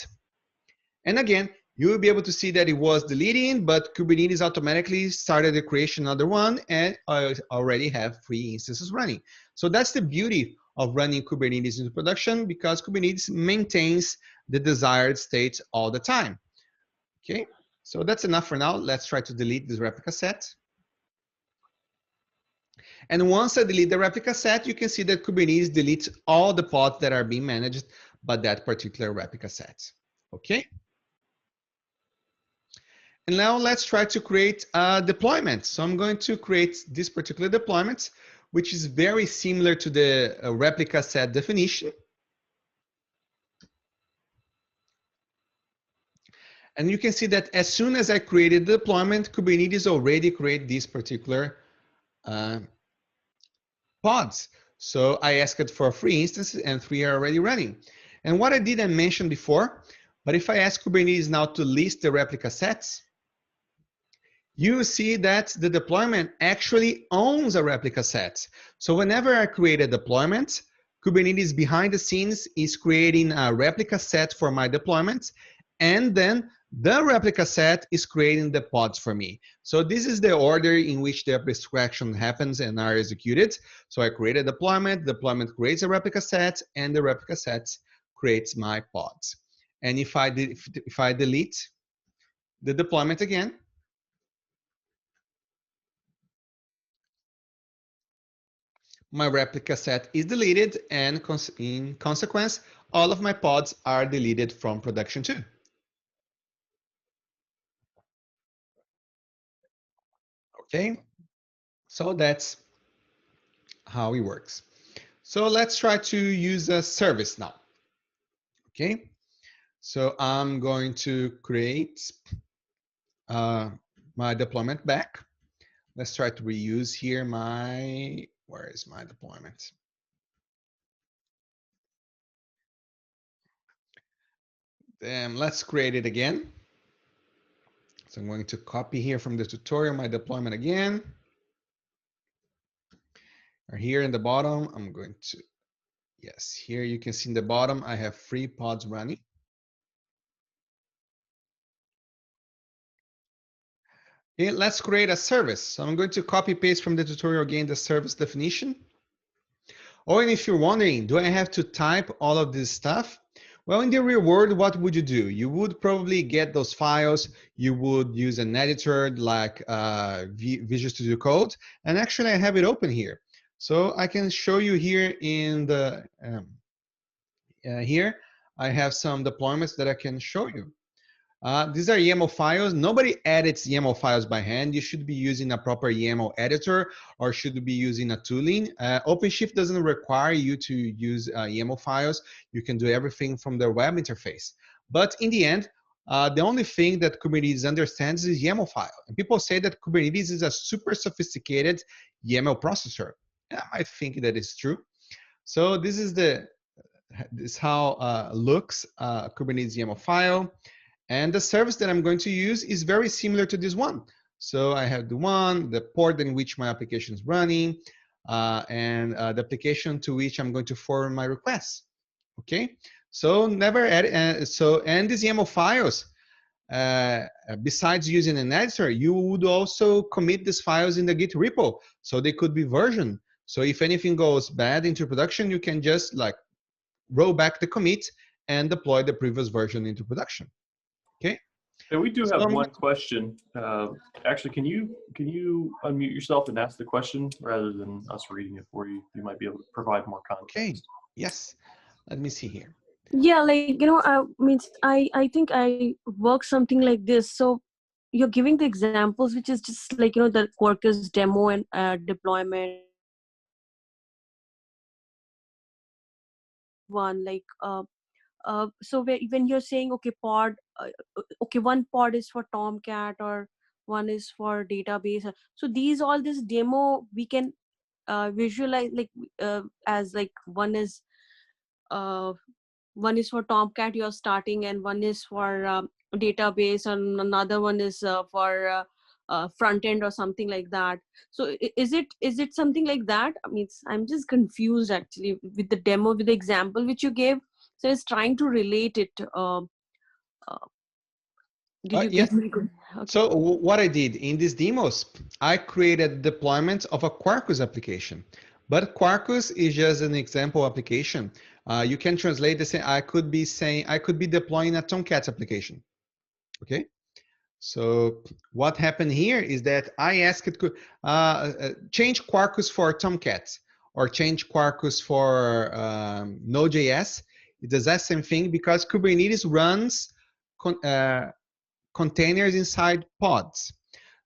And again, you will be able to see that it was deleting, but Kubernetes automatically started the creation of another one, and I already have 3 instances running. So that's the beauty of running Kubernetes into production, because Kubernetes maintains the desired state all the time. Okay, so that's enough for now. Let's try to delete this replica set. And once I delete the replica set, you can see that Kubernetes deletes all the pods that are being managed by that particular replica set. Okay. And now let's try to create a deployment. So I'm going to create this particular deployment, which is very similar to the replica set definition. And you can see that as soon as I created the deployment, Kubernetes already created these particular pods. So I asked for 3 instances and 3 are already running. And what I didn't mention before, but if I ask Kubernetes now to list the replica sets, you see that the deployment actually owns a replica set. So whenever I create a deployment, Kubernetes behind the scenes is creating a replica set for my deployment, and then the replica set is creating the pods for me. So this is the order in which the abstraction happens and are executed. So I create a deployment creates a replica set, and the replica set creates my pods. And if I delete the deployment again, my replica set is deleted, and in consequence, all of my pods are deleted from production too. Okay, so that's how it works. So let's try to use a service now. Okay, so I'm going to create my deployment back. Let's try to reuse here where is my deployment? Then let's create it again. So I'm going to copy here from the tutorial my deployment again. Or here in the bottom, I'm going to, yes, here you can see in the bottom, I have 3 pods running. Okay, let's create a service. So I'm going to copy paste from the tutorial again the service definition. Or if you're wondering, do I have to type all of this stuff? Well, in the real world, what would you do? You would probably get those files. You would use an editor like Visual Studio Code. And actually, I have it open here. So I can show you here in the, here, I have some deployments that I can show you. These are YAML files. Nobody edits YAML files by hand. You should be using a proper YAML editor or should be using a tooling. Openshift doesn't require you to use YAML files. You can do everything from the web interface. But in the end, the only thing that Kubernetes understands is YAML file. And people say that Kubernetes is a super sophisticated YAML processor. Yeah, I think that is true. So this is how looks Kubernetes YAML file. And the service that I'm going to use is very similar to this one. So I have the port in which my application is running, and the application to which I'm going to forward my requests. Okay, so never add, and these YAML files, besides using an editor, you would also commit these files in the Git repo, so they could be versioned. So if anything goes bad into production, you can just like roll back the commit and deploy the previous version into production. Okay. And we do have one question. Actually, can you unmute yourself and ask the question rather than us reading it for you? You might be able to provide more context. Okay. Yes. Let me see here. Yeah, like means I think I work something like this. So you're giving the examples, which is just like the Quarkus demo and deployment one like so when you're saying okay pod okay, one pod is for Tomcat or one is for database, so these all this demo we can visualize like as like uh, one is for Tomcat you're starting and one is for database and another one is for front end or something like that. So is it something like that? I mean, I'm just confused actually with the demo, with the example which you gave. So it's trying to relate it. Did you Yes. get me? Okay. So what I did in these demos, I created deployment of a Quarkus application. But Quarkus is just an example application. You can translate this. I could be deploying a Tomcat application. Okay. So what happened here is that I asked it change Quarkus for Tomcat or change Quarkus for Node.js. It does that same thing because Kubernetes runs containers inside pods.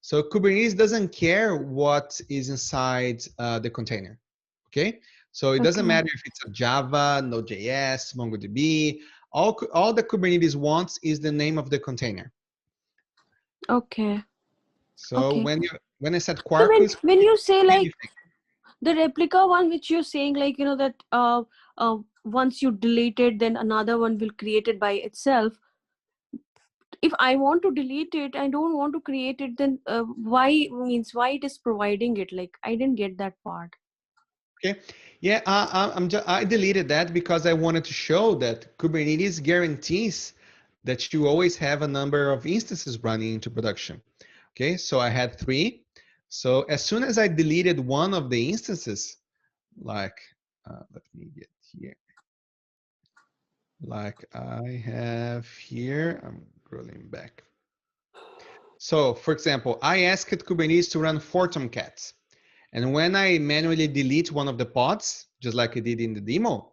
So Kubernetes doesn't care what is inside the container. Okay, so it doesn't matter if it's a Java, Node.js, MongoDB. All the Kubernetes wants is the name of the container. Okay. So okay. when I said Quarkus, so when you say like the replica one, which you're saying like that once you delete it, then another one will create it by itself. If I want to delete it, I don't want to create it, then why it is providing it? Like I didn't get that part. Okay, yeah, I deleted that because I wanted to show that Kubernetes guarantees that you always have a number of instances running into production. Okay, so I had 3. So as soon as I deleted one of the instances, like let me get here, like I have here, I'm scrolling back. So for example, I asked Kubernetes to run 4 Tomcats. And when I manually delete one of the pods, just like I did in the demo,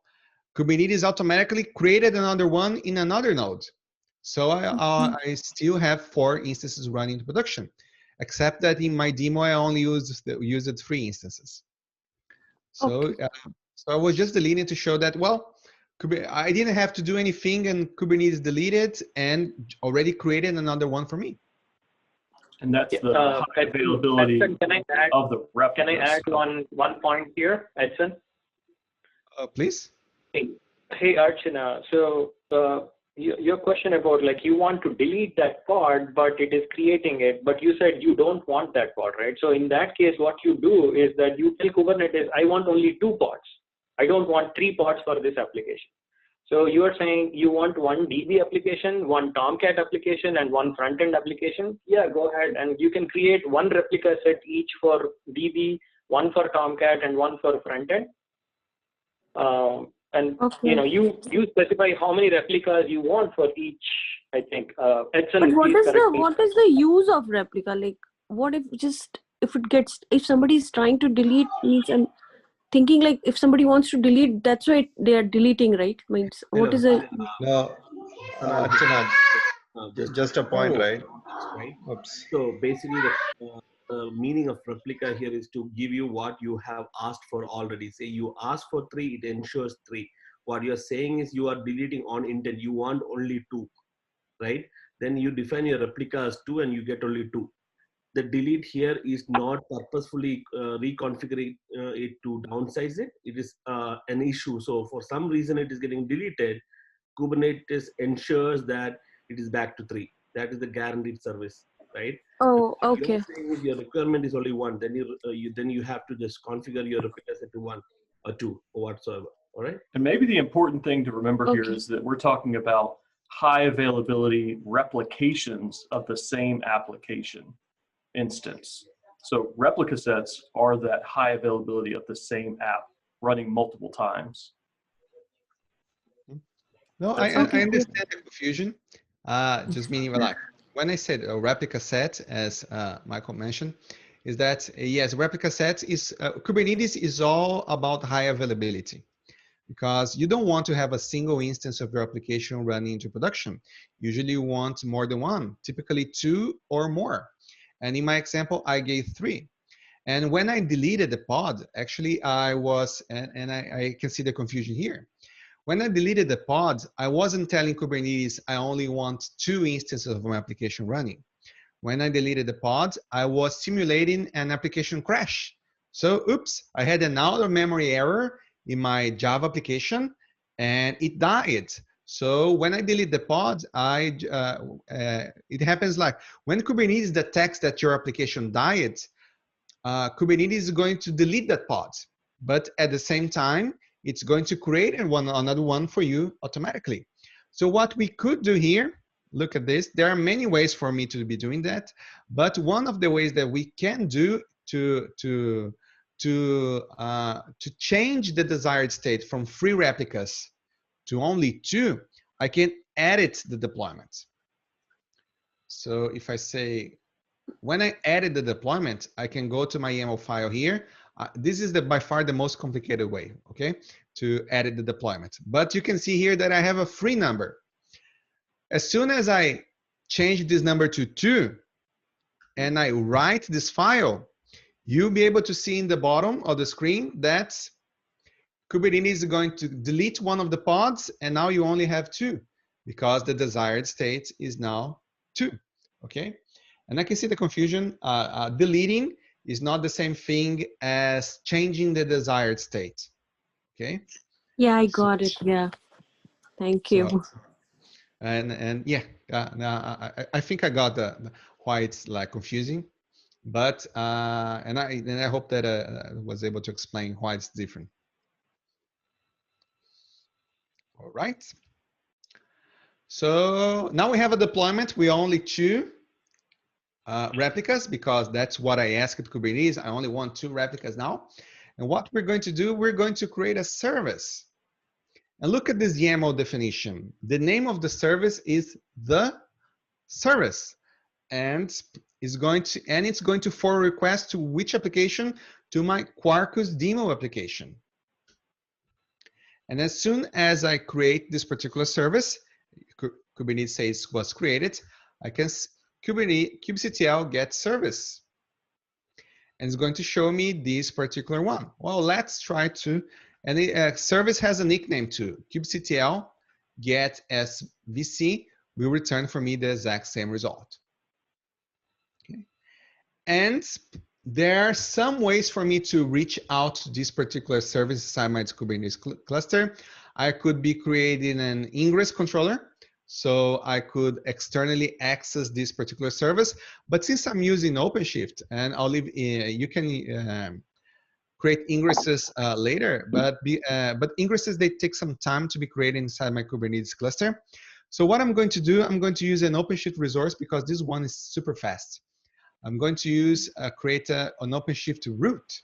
Kubernetes automatically created another one in another node. So I still have 4 instances running in production, except that in my demo, I only used 3 instances. So, so I was just deleting to show that, well, I didn't have to do anything, and Kubernetes deleted and already created another one for me. And that's the high availability Edson, of the replicas. Can I add one point here, Edson? Please. Hey, Archana. So your question about like you want to delete that pod, but it is creating it, but you said you don't want that pod, right? So in that case, what you do is that you tell Kubernetes, I want only 2 pods. I don't want 3 pods for this application. So you are saying you want 1 DB application, 1 Tomcat application, and 1 front-end application. Yeah, go ahead, and you can create 1 replica set each for DB, 1 for Tomcat, and 1 for front-end. And you know, you specify how many replicas you want for each. I think. Edson, but what is the use of replica? Like, what if somebody is trying to delete means and thinking like if somebody wants to delete, that's why they are deleting, right? Means what is it? No, just a point, right? Oops. So basically, the meaning of replica here is to give you what you have asked for already. Say you ask for 3, it ensures 3. What you're saying is you are deleting on intent. You want only 2, right? Then you define your replica as 2 and you get only 2. The delete here is not purposefully reconfiguring it to downsize it. It is an issue. So for some reason it is getting deleted. Kubernetes ensures that it is back to 3. That is the guaranteed service, right? Oh, okay. You're saying if your requirement is only 1, then you have to just configure your replica set to 1 or 2 or whatsoever. All right. And maybe the important thing to remember here is that we're talking about high availability replications of the same application instance. So replica sets are that high availability of the same app running multiple times. No, I understand the confusion. Just meaning like when I said a replica set, as Michael mentioned, is that yes, replica set is Kubernetes is all about high availability, because you don't want to have a single instance of your application running into production. Usually you want more than 1, typically 2 or more. And in my example, I gave 3. And when I deleted the pod, actually I was, and I can see the confusion here. When I deleted the pod, I wasn't telling Kubernetes I only want 2 instances of my application running. When I deleted the pod, I was simulating an application crash. So, oops, I had an out-of-memory error in my Java application, and it died. So when I delete the pod, it happens like when Kubernetes detects that your application died, Kubernetes is going to delete that pod. But at the same time, it's going to create another one for you automatically. So what we could do here, look at this. There are many ways for me to be doing that. But one of the ways that we can do to change the desired state from 3 replicas to only 2, I can edit the deployment. So if I say, when I edit the deployment, I can go to my YAML file here. This is by far the most complicated way, okay, to edit the deployment. But you can see here that I have a 3 number. As soon as I change this number to 2 and I write this file, you'll be able to see in the bottom of the screen that Kubernetes is going to delete one of the pods, and now you only have 2 because the desired state is now 2, okay? And I can see the confusion. Deleting is not the same thing as changing the desired state, okay? Yeah, I got it, yeah. Thank you. So, and yeah, I think I got why it's like confusing, but and I hope that I was able to explain why it's different. All right. So now we have a deployment. We only 2 replicas because that's what I asked Kubernetes. I only want 2 replicas now. And what we're going to do, we're going to create a service. And look at this YAML definition. The name of the service is the service. And it's going to forward request to which application? To my Quarkus demo application. And as soon as I create this particular service, Kubernetes says was created, I can kubectl get service. And it's going to show me this particular one. Well, let's try to, and the service has a nickname too. kubectl get svc will return for me the exact same result. Okay. And there are some ways for me to reach out to this particular service inside my Kubernetes cluster. I could be creating an ingress controller, so I could externally access this particular service. But since I'm using Openshift, and I'll leave, you can create ingresses later, but ingresses, they take some time to be created inside my Kubernetes cluster. So what I'm going to do, I'm going to use an Openshift resource because this one is super fast. I'm going to use create an Openshift root.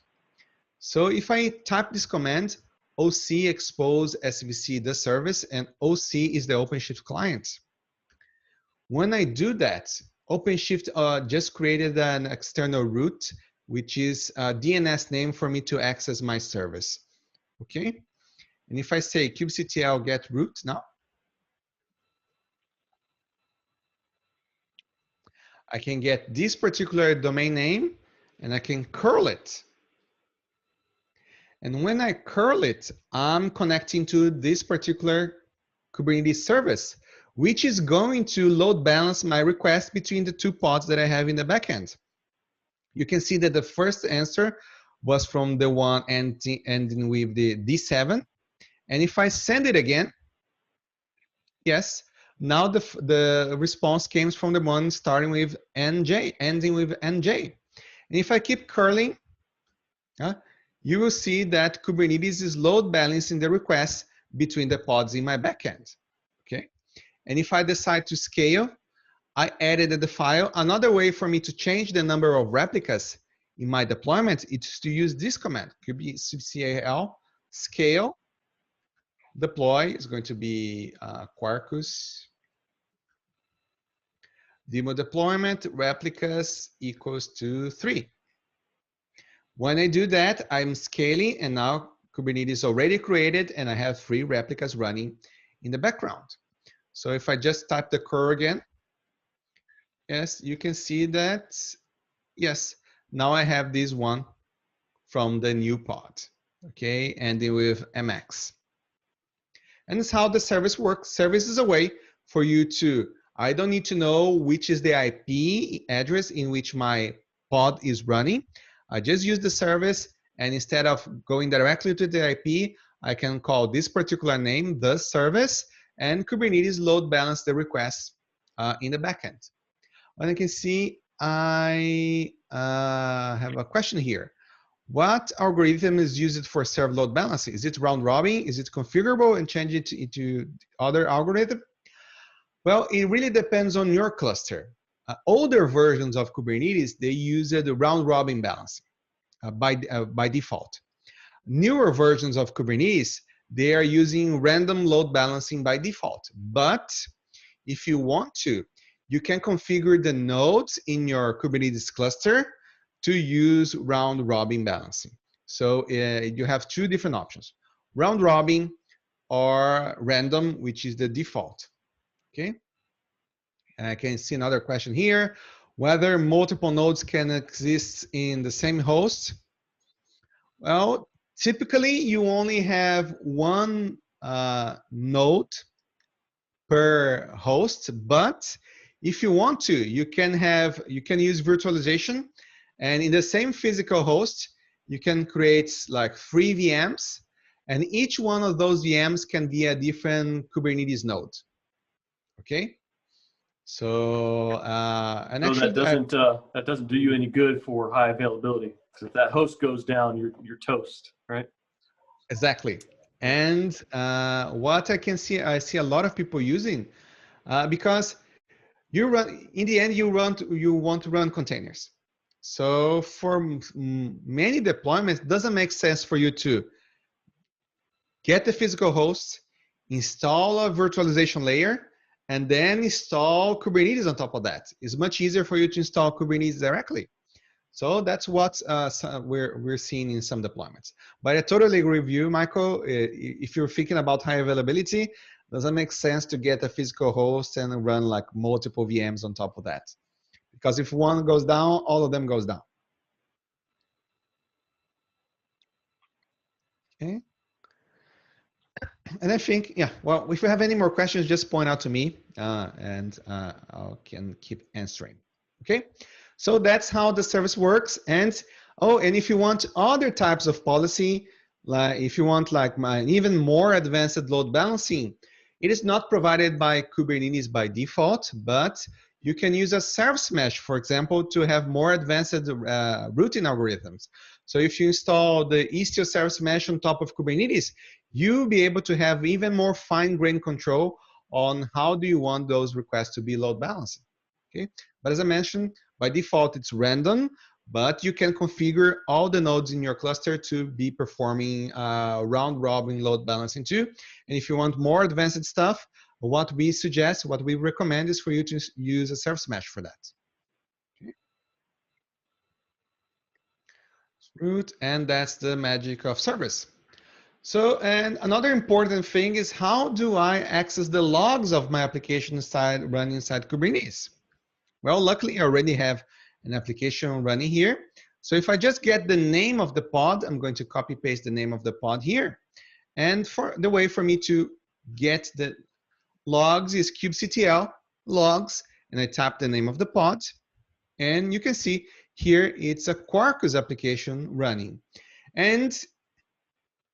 So if I type this command, oc expose svc the service, and oc is the Openshift client. When I do that, Openshift just created an external root, which is a DNS name for me to access my service. Okay, and if I say kubectl get root now, I can get this particular domain name and I can curl it. And when I curl it, I'm connecting to this particular Kubernetes service, which is going to load balance my request between the two pods that I have in the backend. You can see that the first answer was from the one ending with the D7. And if I send it again, yes, now the response came from the one starting with NJ, ending with NJ. And if I keep curling, you will see that Kubernetes is load balancing the requests between the pods in my backend. Okay, and if I decide to scale, I added the file. Another way for me to change the number of replicas in my deployment is to use this command, kubectl scale deploy is going to be Quarkus demo deployment replicas equals to 3. When I do that, I'm scaling, and now Kubernetes is already created, and I have 3 replicas running in the background. So if I just type the curl again, yes, you can see that, yes, now I have this one from the new pod, okay, ending with MX. And that's how the service works. Service is a way for you to, I don't need to know which is the IP address in which my pod is running. I just use the service, and instead of going directly to the IP, I can call this particular name, the service, and Kubernetes load balance the requests in the backend. And you can see, I have a question here. What algorithm is used for server load balancing? Is it round robin? Is it configurable and change it into other algorithm? Well, it really depends on your cluster. Older versions of Kubernetes, they use the round robin balancing by default. Newer versions of Kubernetes, they are using random load balancing by default. But if you want to, you can configure the nodes in your Kubernetes cluster to use round robin balancing. So you have 2 different options, round robin or random, which is the default. Okay. And I can see another question here, whether multiple nodes can exist in the same host. Well, typically you only have 1 node per host, but if you want to, you can use virtualization, and in the same physical host, you can create like 3 VMs, and each one of those VMs can be a different Kubernetes node. Okay, so and so actually that doesn't do you any good for high availability. If that host goes down, you're toast, right? Exactly. And what I can see, I see a lot of people using because you run, in the end, you want to run containers. So for many deployments, it doesn't make sense for you to get the physical host, install a virtualization layer, and then install Kubernetes on top of that. It's much easier for you to install Kubernetes directly. So that's what we're seeing in some deployments. But I totally agree with you, Michael. If you're thinking about high availability, doesn't make sense to get a physical host and run like multiple VMs on top of that. Because if one goes down, all of them goes down. Okay. And I think, yeah, well, if you have any more questions, just point out to me and I can keep answering. Okay. So that's how the service works. And oh, and if you want other types of policy, like if you want like even more advanced load balancing, it is not provided by Kubernetes by default, but you can use a service mesh, for example, to have more advanced routing algorithms. So if you install the Istio service mesh on top of Kubernetes, you'll be able to have even more fine-grained control on how do you want those requests to be load balanced. Okay, but as I mentioned, by default, it's random, but you can configure all the nodes in your cluster to be performing round-robin load balancing too. And if you want more advanced stuff, what we suggest, what we recommend is for you to use a service mesh for that. Okay. Root, and that's the magic of service. So, and another important thing is how do I access the logs of my application running inside Kubernetes? Well, luckily I already have an application running here. So if I just get the name of the pod, I'm going to copy paste the name of the pod here. And for the way for me to get the logs is kubectl logs, and I tap the name of the pod. And you can see here it's a Quarkus application running. And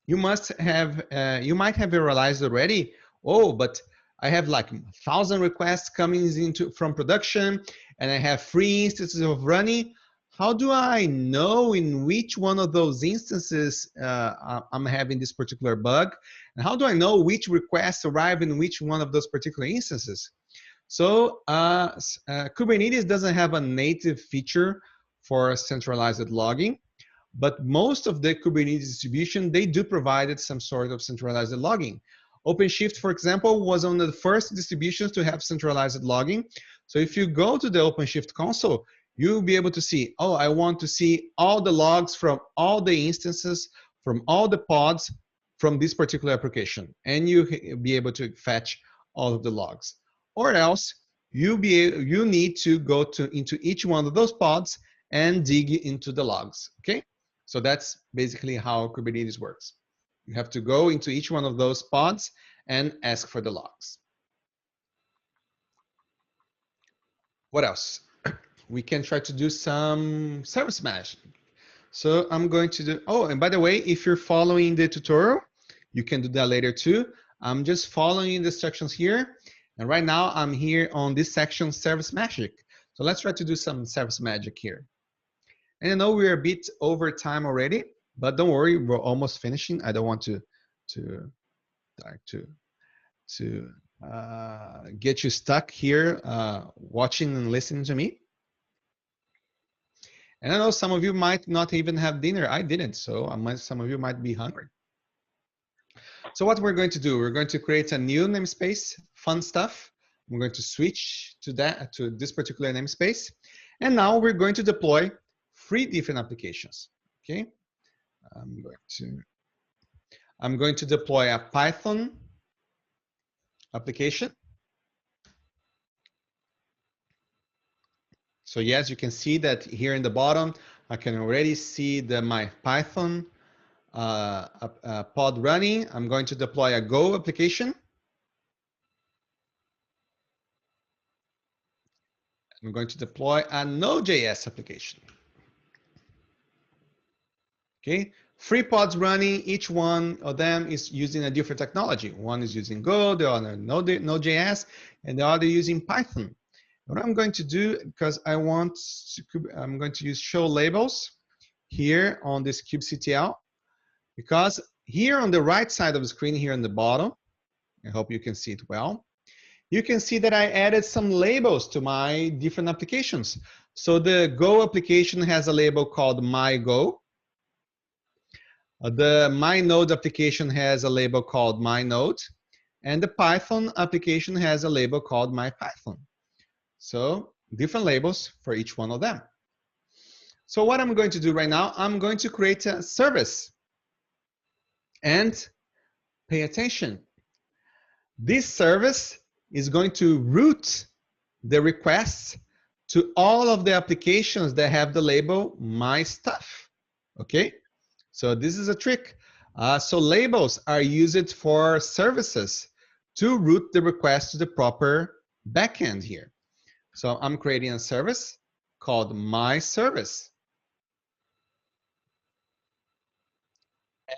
you must have, you might have realized already, oh, but I have like 1,000 requests coming from production, and I have 3 instances of running. How do I know in which one of those instances I'm having this particular bug? And how do I know which requests arrive in which one of those particular instances? So Kubernetes doesn't have a native feature for centralized logging. But most of the Kubernetes distribution, they do provide some sort of centralized logging. Openshift, for example, was one of the first distributions to have centralized logging. So if you go to the Openshift console, you'll be able to see, oh, I want to see all the logs from all the instances, from all the pods from this particular application. And you'll be able to fetch all of the logs. Or else, you need to go into each one of those pods and dig into the logs, okay? So that's basically how Kubernetes works. You have to go into each one of those pods and ask for the logs. What else? We can try to do some service mesh. So I'm going to do, oh, and by the way, if you're following the tutorial, you can do that later too. I'm just following the instructions here. And right now I'm here on this section, service magic. So let's try to do some service magic here. And I know we're a bit over time already, but don't worry, we're almost finishing. I don't want to get you stuck here watching and listening to me. And I know some of you might not even have dinner. I didn't, so some of you might be hungry. So what we're going to do, we're going to create a new namespace, fun stuff. I'm going to switch to this particular namespace. And now we're going to deploy 3 different applications, okay? I'm going to deploy a Python application. So yes, you can see that here in the bottom, I can already see my Python pod running. I'm going to deploy a Go application. I'm going to deploy a Node.js application. Okay, 3 pods running. Each one of them is using a different technology. One is using Go, the other Node.js, and the other using Python. What I'm going to do, because I'm going to use show labels here on this kubectl, because here on the right side of the screen, here on the bottom, I hope you can see it well, you can see that I added some labels to my different applications. So the Go application has a label called myGo. The MyNode application has a label called MyNode. And the Python application has a label called MyPython. So different labels for each one of them. So what I'm going to do right now, I'm going to create a service. And pay attention. This service is going to route the requests to all of the applications that have the label My Stuff. Okay, so this is a trick. So labels are used for services to route the request to the proper backend here. So I'm creating a service called My Service.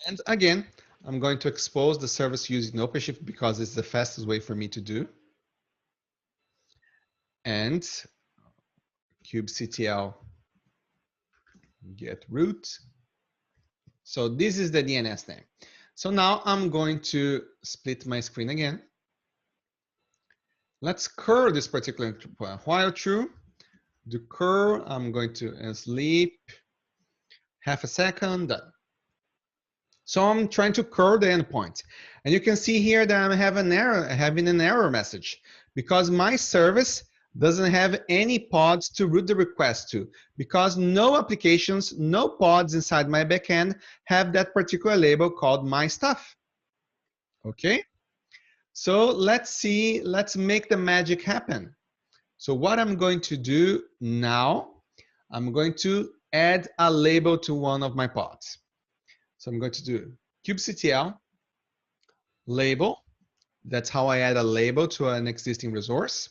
And again, I'm going to expose the service using Openshift because it's the fastest way for me to do. And kubectl get root. So this is the DNS name. So now I'm going to split my screen again. Let's curl this particular while true. The curl, I'm going to sleep half a second. Done. So I'm trying to curl the endpoint. And you can see here that I'm having an error message because my service doesn't have any pods to route the request to, because no applications, no pods inside my backend have that particular label called My Stuff. Okay, so let's make the magic happen. So what I'm going to do now, I'm going to add a label to one of my pods. So I'm going to do kubectl label. That's how I add a label to an existing resource.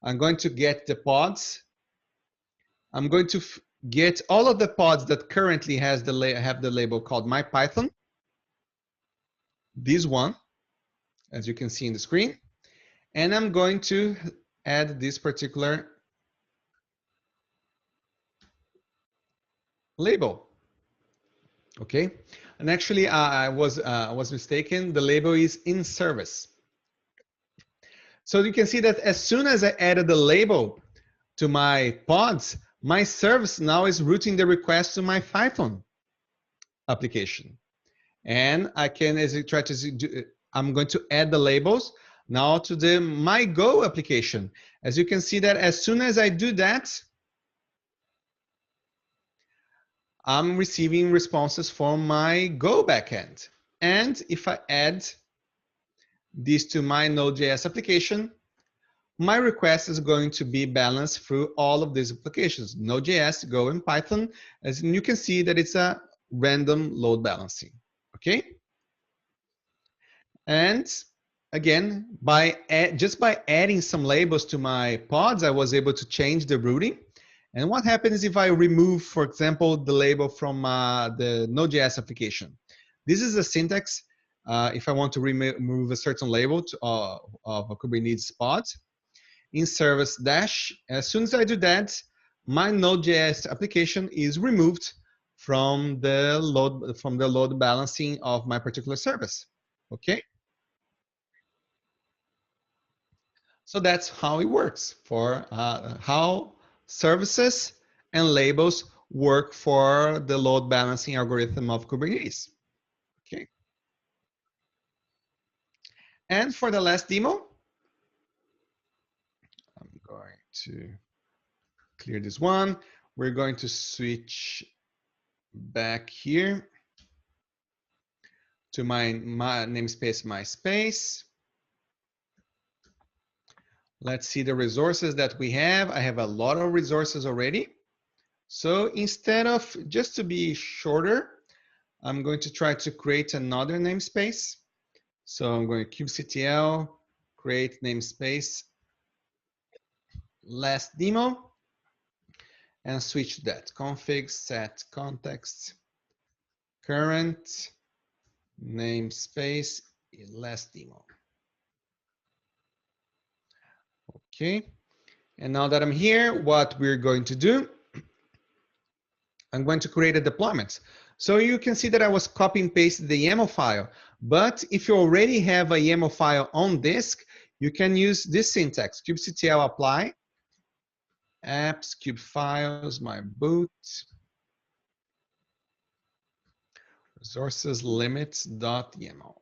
I'm going to get the pods. I'm going to get all of the pods that currently have the label called MyPython. This one, as you can see in the screen. And I'm going to add this particular label. Okay, and actually I was mistaken. The label is in service. So you can see that as soon as I added the label to my pods, my service now is routing the request to my Python application. And I can, as I try to do, I'm going to add the labels now to the my Go application. As you can see that as soon as I do that, I'm receiving responses from my Go backend. And if I add this to my Node.js application, my request is going to be balanced through all of these applications, Node.js, Go, and Python. As you can see that it's a random load balancing, okay? And again, just by adding some labels to my pods, I was able to change the routing. And what happens if I remove, for example, the label from the Node.js application? This is the syntax if I want to remove a certain label of a Kubernetes pod. In service dash, as soon as I do that, my Node.js application is removed from the load balancing of my particular service. Okay. So that's how it works for how services and labels work for the load balancing algorithm of Kubernetes. Okay. And for the last demo, I'm going to clear this one. We're going to switch back here to my namespace, MySpace. Let's see the resources that we have. I have a lot of resources already. So instead of, just to be shorter, I'm going to try to create another namespace. So I'm going to kubectl, create namespace, last demo, and switch that. Config set context, current namespace, last demo. Okay, and now that I'm here, what we're going to do, I'm going to create a deployment. So you can see that I was copy and paste the YAML file, but if you already have a YAML file on disk, you can use this syntax, kubectl apply, apps, kube files, my boot, resources limits.yaml.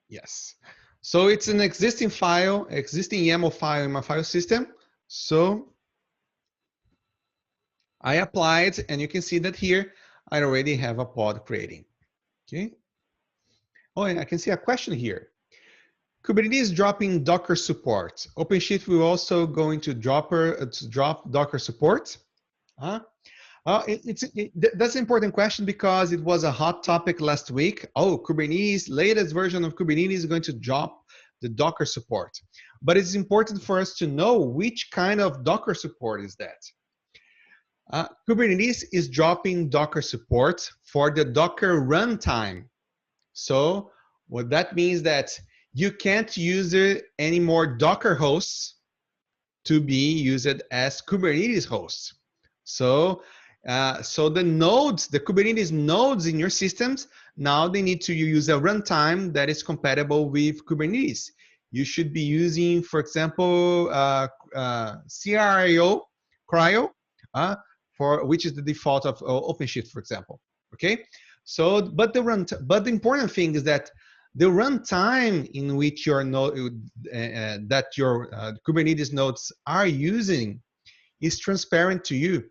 Yes. So it's an existing file, existing YAML file in my file system. So I apply it, and you can see that here I already have a pod creating. Okay. Oh, and I can see a question here. Kubernetes is dropping Docker support. OpenShift will also going to drop Docker support. That's an important question because it was a hot topic last week. Oh, Kubernetes, latest version of Kubernetes is going to drop the Docker support. But it's important for us to know which kind of Docker support is that. Kubernetes is dropping Docker support for the Docker runtime. So what that means that you can't use any more Docker hosts to be used as Kubernetes hosts. So the nodes, the Kubernetes nodes in your systems, now they need to use a runtime that is compatible with Kubernetes. You should be using, for example, CRIO, for which is the default of OpenShift, for example. Okay. So, but the important thing is that the runtime in which your node that your Kubernetes nodes are using is transparent to you,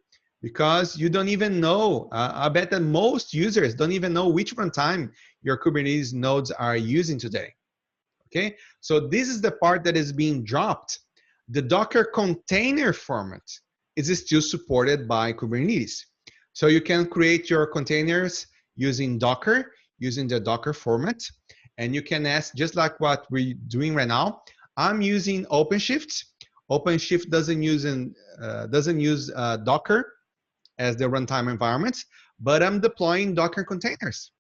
because you don't even know. I bet that most users don't even know which runtime your Kubernetes nodes are using today. Okay, so this is the part that is being dropped. The Docker container format is still supported by Kubernetes. So you can create your containers using Docker, using the Docker format. And you can ask, just like what we're doing right now, I'm using OpenShift. OpenShift doesn't use Docker as the runtime environment, but I'm deploying Docker containers.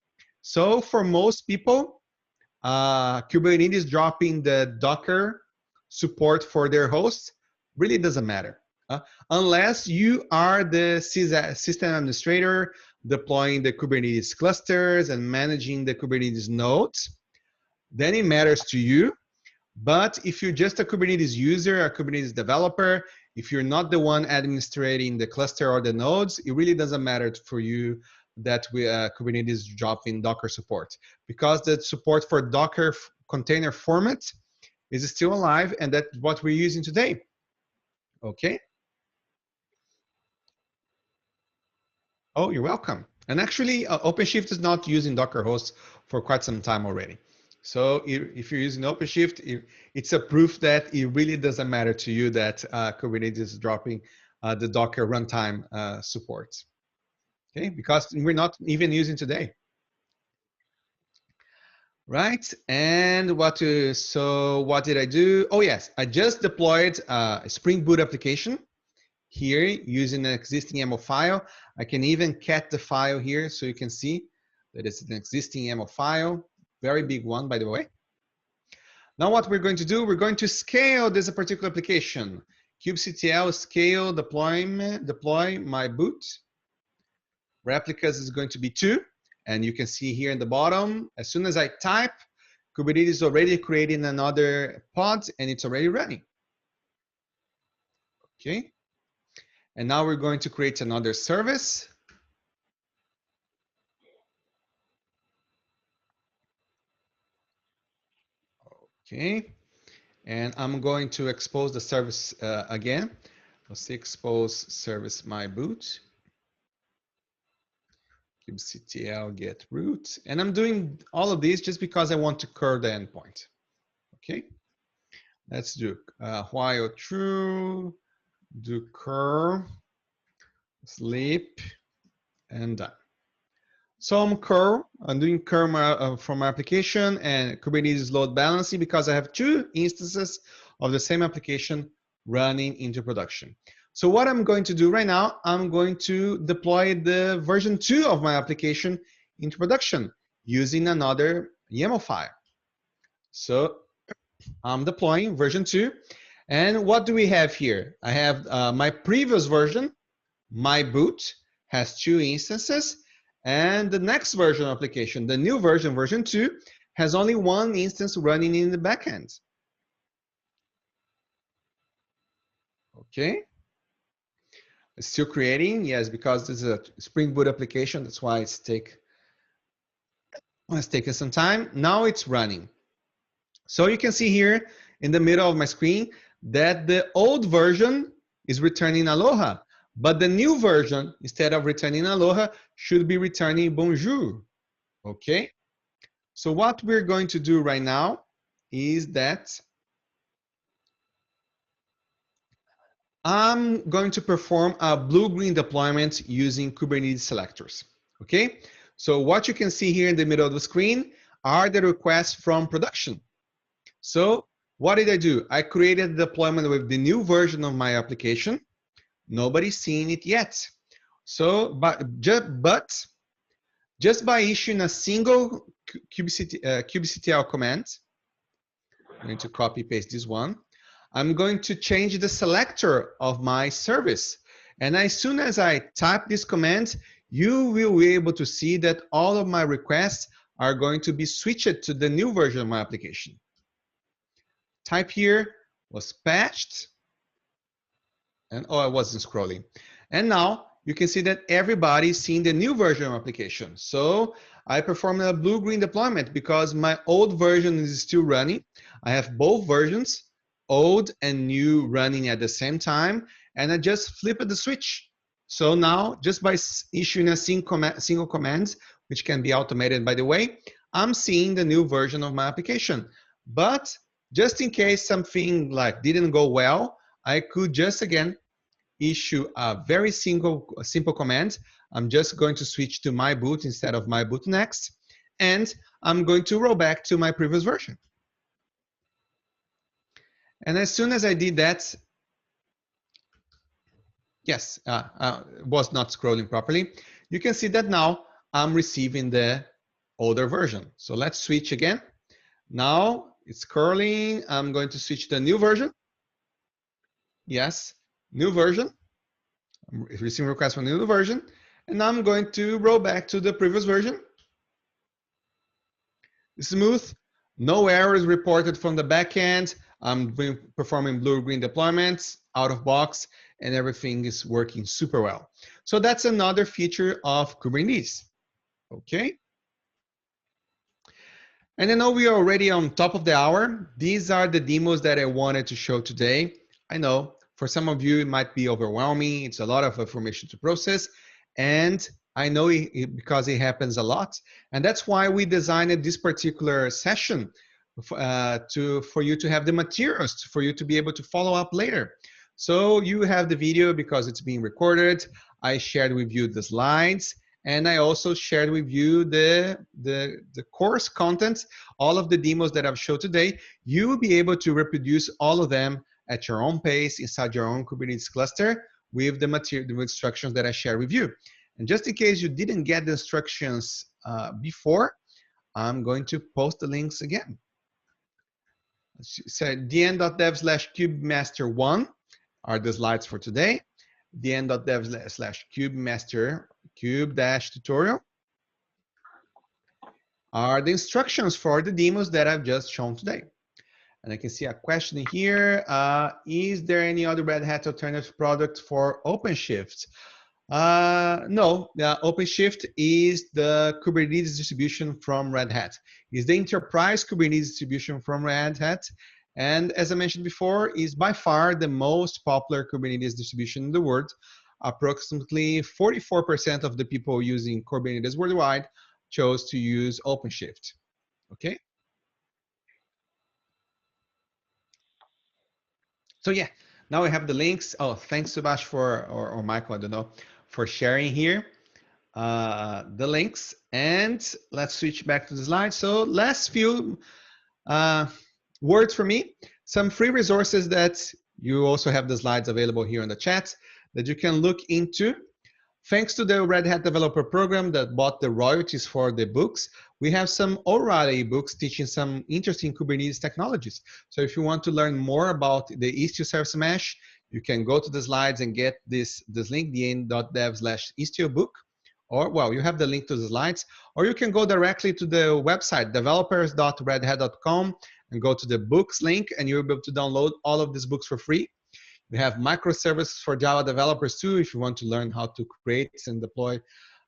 So for most people, Kubernetes dropping the Docker support for their hosts really doesn't matter. Unless you are the system administrator deploying the Kubernetes clusters and managing the Kubernetes nodes, then it matters to you. But if you're just a Kubernetes user, a Kubernetes developer, if you're not the one administrating the cluster or the nodes, it really doesn't matter for you that Kubernetes dropping Docker support, because the support for Docker container format is still alive, and that's what we're using today. Okay. Oh, you're welcome. And actually, OpenShift is not using Docker hosts for quite some time already. So if you're using OpenShift, it's a proof that it really doesn't matter to you that Kubernetes is dropping the Docker runtime support. Okay, because we're not even using today. Right, and so what did I do? Oh yes, I just deployed a Spring Boot application here using an existing YAML file. I can even cat the file here so you can see that it's an existing YAML file, very big one, by the way. Now what we're going to do, we're going to scale this particular application. kubectl scale deploy my boot. Replicas is going to be 2. And you can see here in the bottom, as soon as I type, Kubernetes is already creating another pod and it's already running. Okay. And now we're going to create another service. Okay. And I'm going to expose the service again. Let's see, expose service my boot. kubectl get root. And I'm doing all of these just because I want to curl the endpoint. Okay. Let's do while true, do curl, sleep, and done. So I'm doing curl from my application and Kubernetes load balancing because I have 2 instances of the same application running into production. So what I'm going to do right now, I'm going to deploy the version 2 of my application into production using another YAML file. So I'm deploying version 2. And what do we have here? I have my previous version, my boot, has 2 instances. And the next version of application, the new version, version 2, has only 1 instance running in the backend. Okay. It's still creating, yes, because this is a Spring Boot application. That's why it's taking some time. Now it's running. So you can see here in the middle of my screen that the old version is returning aloha, but the new version, instead of returning aloha, should be returning bonjour. Okay? So what we're going to do right now is that I'm going to perform a blue-green deployment using Kubernetes selectors. Okay? So what you can see here in the middle of the screen are the requests from production. So what did I do? I created a deployment with the new version of my application. Nobody's seen it yet. So, but just by issuing a single kubectl command, I'm going to copy paste this one. I'm going to change the selector of my service. And as soon as I type this command, you will be able to see that all of my requests are going to be switched to the new version of my application. Type here was patched. And oh, I wasn't scrolling. And now you can see that everybody's seeing the new version of application. So I performed a blue-green deployment because my old version is still running. I have both versions, old and new, running at the same time. And I just flipped the switch. So now, just by issuing a single command, which can be automated, by the way, I'm seeing the new version of my application. But just in case something like didn't go well, I could just again issue a very simple command. I'm just going to switch to my boot instead of my boot next, and I'm going to roll back to my previous version. And as soon as I did that, yes, was not scrolling properly. You can see that now I'm receiving the older version. So let's switch again. Now it's curling. I'm going to switch to the new version. Yes, new version. I'm receiving requests from the new version. And now I'm going to roll back to the previous version. Smooth, no errors reported from the backend. I'm performing blue-green deployments out of box, and everything is working super well. So that's another feature of Kubernetes. Okay. And I know we are already on top of the hour. These are the demos that I wanted to show today. I know for some of you, it might be overwhelming. It's a lot of information to process. And I know because it happens a lot. And that's why we designed this particular session for you to have the materials, for you to be able to follow up later. So you have the video because it's being recorded. I shared with you the slides. And I also shared with you the course content, all of the demos that I've showed today. You will be able to reproduce all of them at your own pace inside your own Kubernetes cluster with the material, the instructions that I share with you. And just in case you didn't get the instructions before, I'm going to post the links again. So dn.dev/kubemaster1 are the slides for today. dn.dev/kubemaster cube-tutorial are the instructions for the demos that I've just shown today. And I can see a question here. Is there any other Red Hat alternative product for Openshift? No, Openshift is the Kubernetes distribution from Red Hat. It's the enterprise Kubernetes distribution from Red Hat. And as I mentioned before, is by far the most popular Kubernetes distribution in the world. Approximately 44% of the people using Kubernetes worldwide chose to use Openshift. Okay. So yeah, now we have the links. Oh, thanks Subash or Michael, I don't know, for sharing here the links. And let's switch back to the slide. So last few words for me, some free resources that you also have the slides available here in the chat that you can look into. Thanks to the Red Hat Developer Program that bought the royalties for the books, we have some O'Reilly books teaching some interesting Kubernetes technologies. So if you want to learn more about the Istio Service Mesh, you can go to the slides and get this link, dn.dev/Istio book. Or, well, you have the link to the slides. Or you can go directly to the website, developers.redhat.com, and go to the books link, and you'll be able to download all of these books for free. We have microservices for Java developers too, if you want to learn how to create and deploy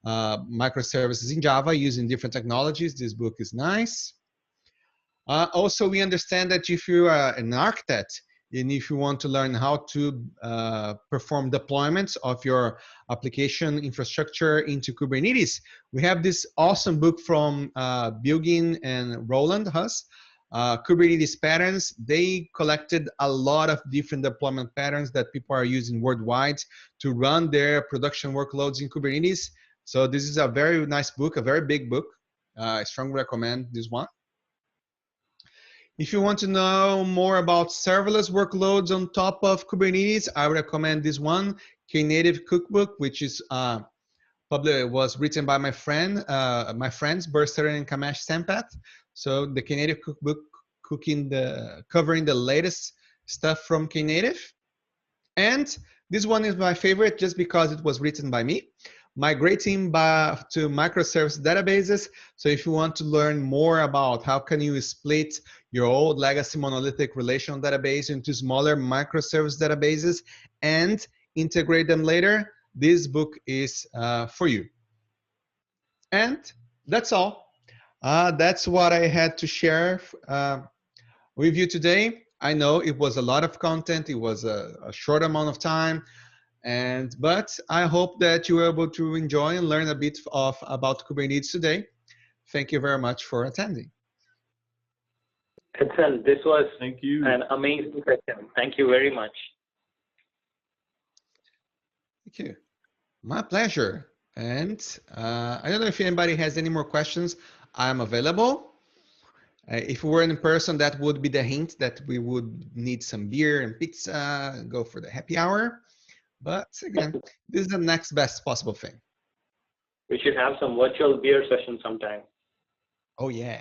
microservices in Java using different technologies. This book is nice. Also, we understand that if you are an architect and if you want to learn how to perform deployments of your application infrastructure into Kubernetes, we have this awesome book from Bilgin and Roland Huss, Kubernetes Patterns. They collected a lot of different deployment patterns that people are using worldwide to run their production workloads in Kubernetes. So this is a very nice book, a very big book. I strongly recommend this one. If you want to know more about serverless workloads on top of Kubernetes, I recommend this one, Native Cookbook, which is was written by my friends Burster and Kamesh Sampath. So the Native Cookbook covering the latest stuff from Knative. And this one is my favorite just because it was written by me. Migrating to microservice databases. So if you want to learn more about how can you split your old legacy monolithic relational database into smaller microservice databases and integrate them later, this book is for you. And that's all. That's what I had to share with you today. I know it was a lot of content. It was a short amount of time. But I hope that you were able to enjoy and learn a bit about Kubernetes today. Thank you very much for attending. Edson, this was Thank you. an amazing session. Thank you very much. Thank you. My pleasure. And I don't know if anybody has any more questions. I'm available. If we were in person, that would be the hint that we would need some beer and pizza, go for the happy hour. But again, this is the next best possible thing. We should have some virtual beer session sometime. Oh yeah,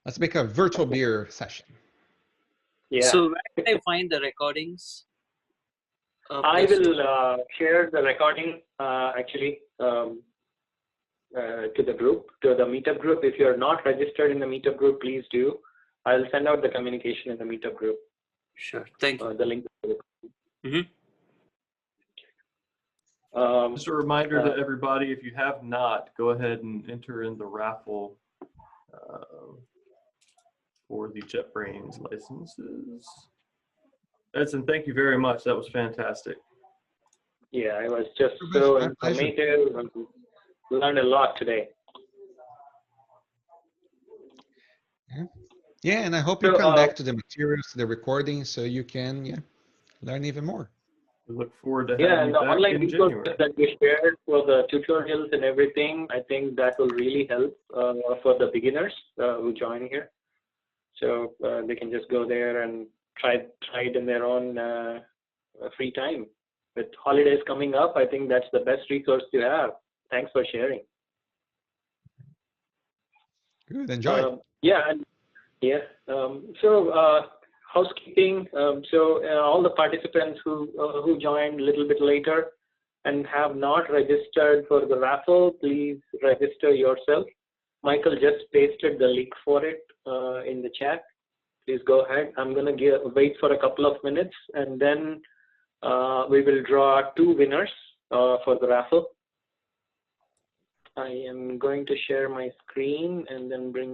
let's make a virtual beer session. Yeah. So where can I find the recordings? I will share the recording actually to the group, to the meetup group. If you're not registered in the meetup group, please do. I'll send out the communication in the meetup group. Sure, thank you. The link. Just a reminder to everybody, if you have not, go ahead and enter in the raffle for the JetBrains licenses. Edson, thank you very much. That was fantastic. Yeah, it was just so informative and learned a lot today. Yeah, and I hope you come back to the materials, to the recording, so you can learn even more. We look forward to having you back online in resources January. that we shared for the tutorials and everything, I think that will really help for the beginners who join here. So they can just go there and try it in their own free time. With holidays coming up, I think that's the best resource to have. Thanks for sharing. Good, enjoy. Housekeeping. All the participants who joined a little bit later and have not registered for the raffle, please register yourself. Michael just pasted the link for it in the chat. Please go ahead. I'm going to wait for a couple of minutes, and then we will draw 2 winners for the raffle. I am going to share my screen and then bring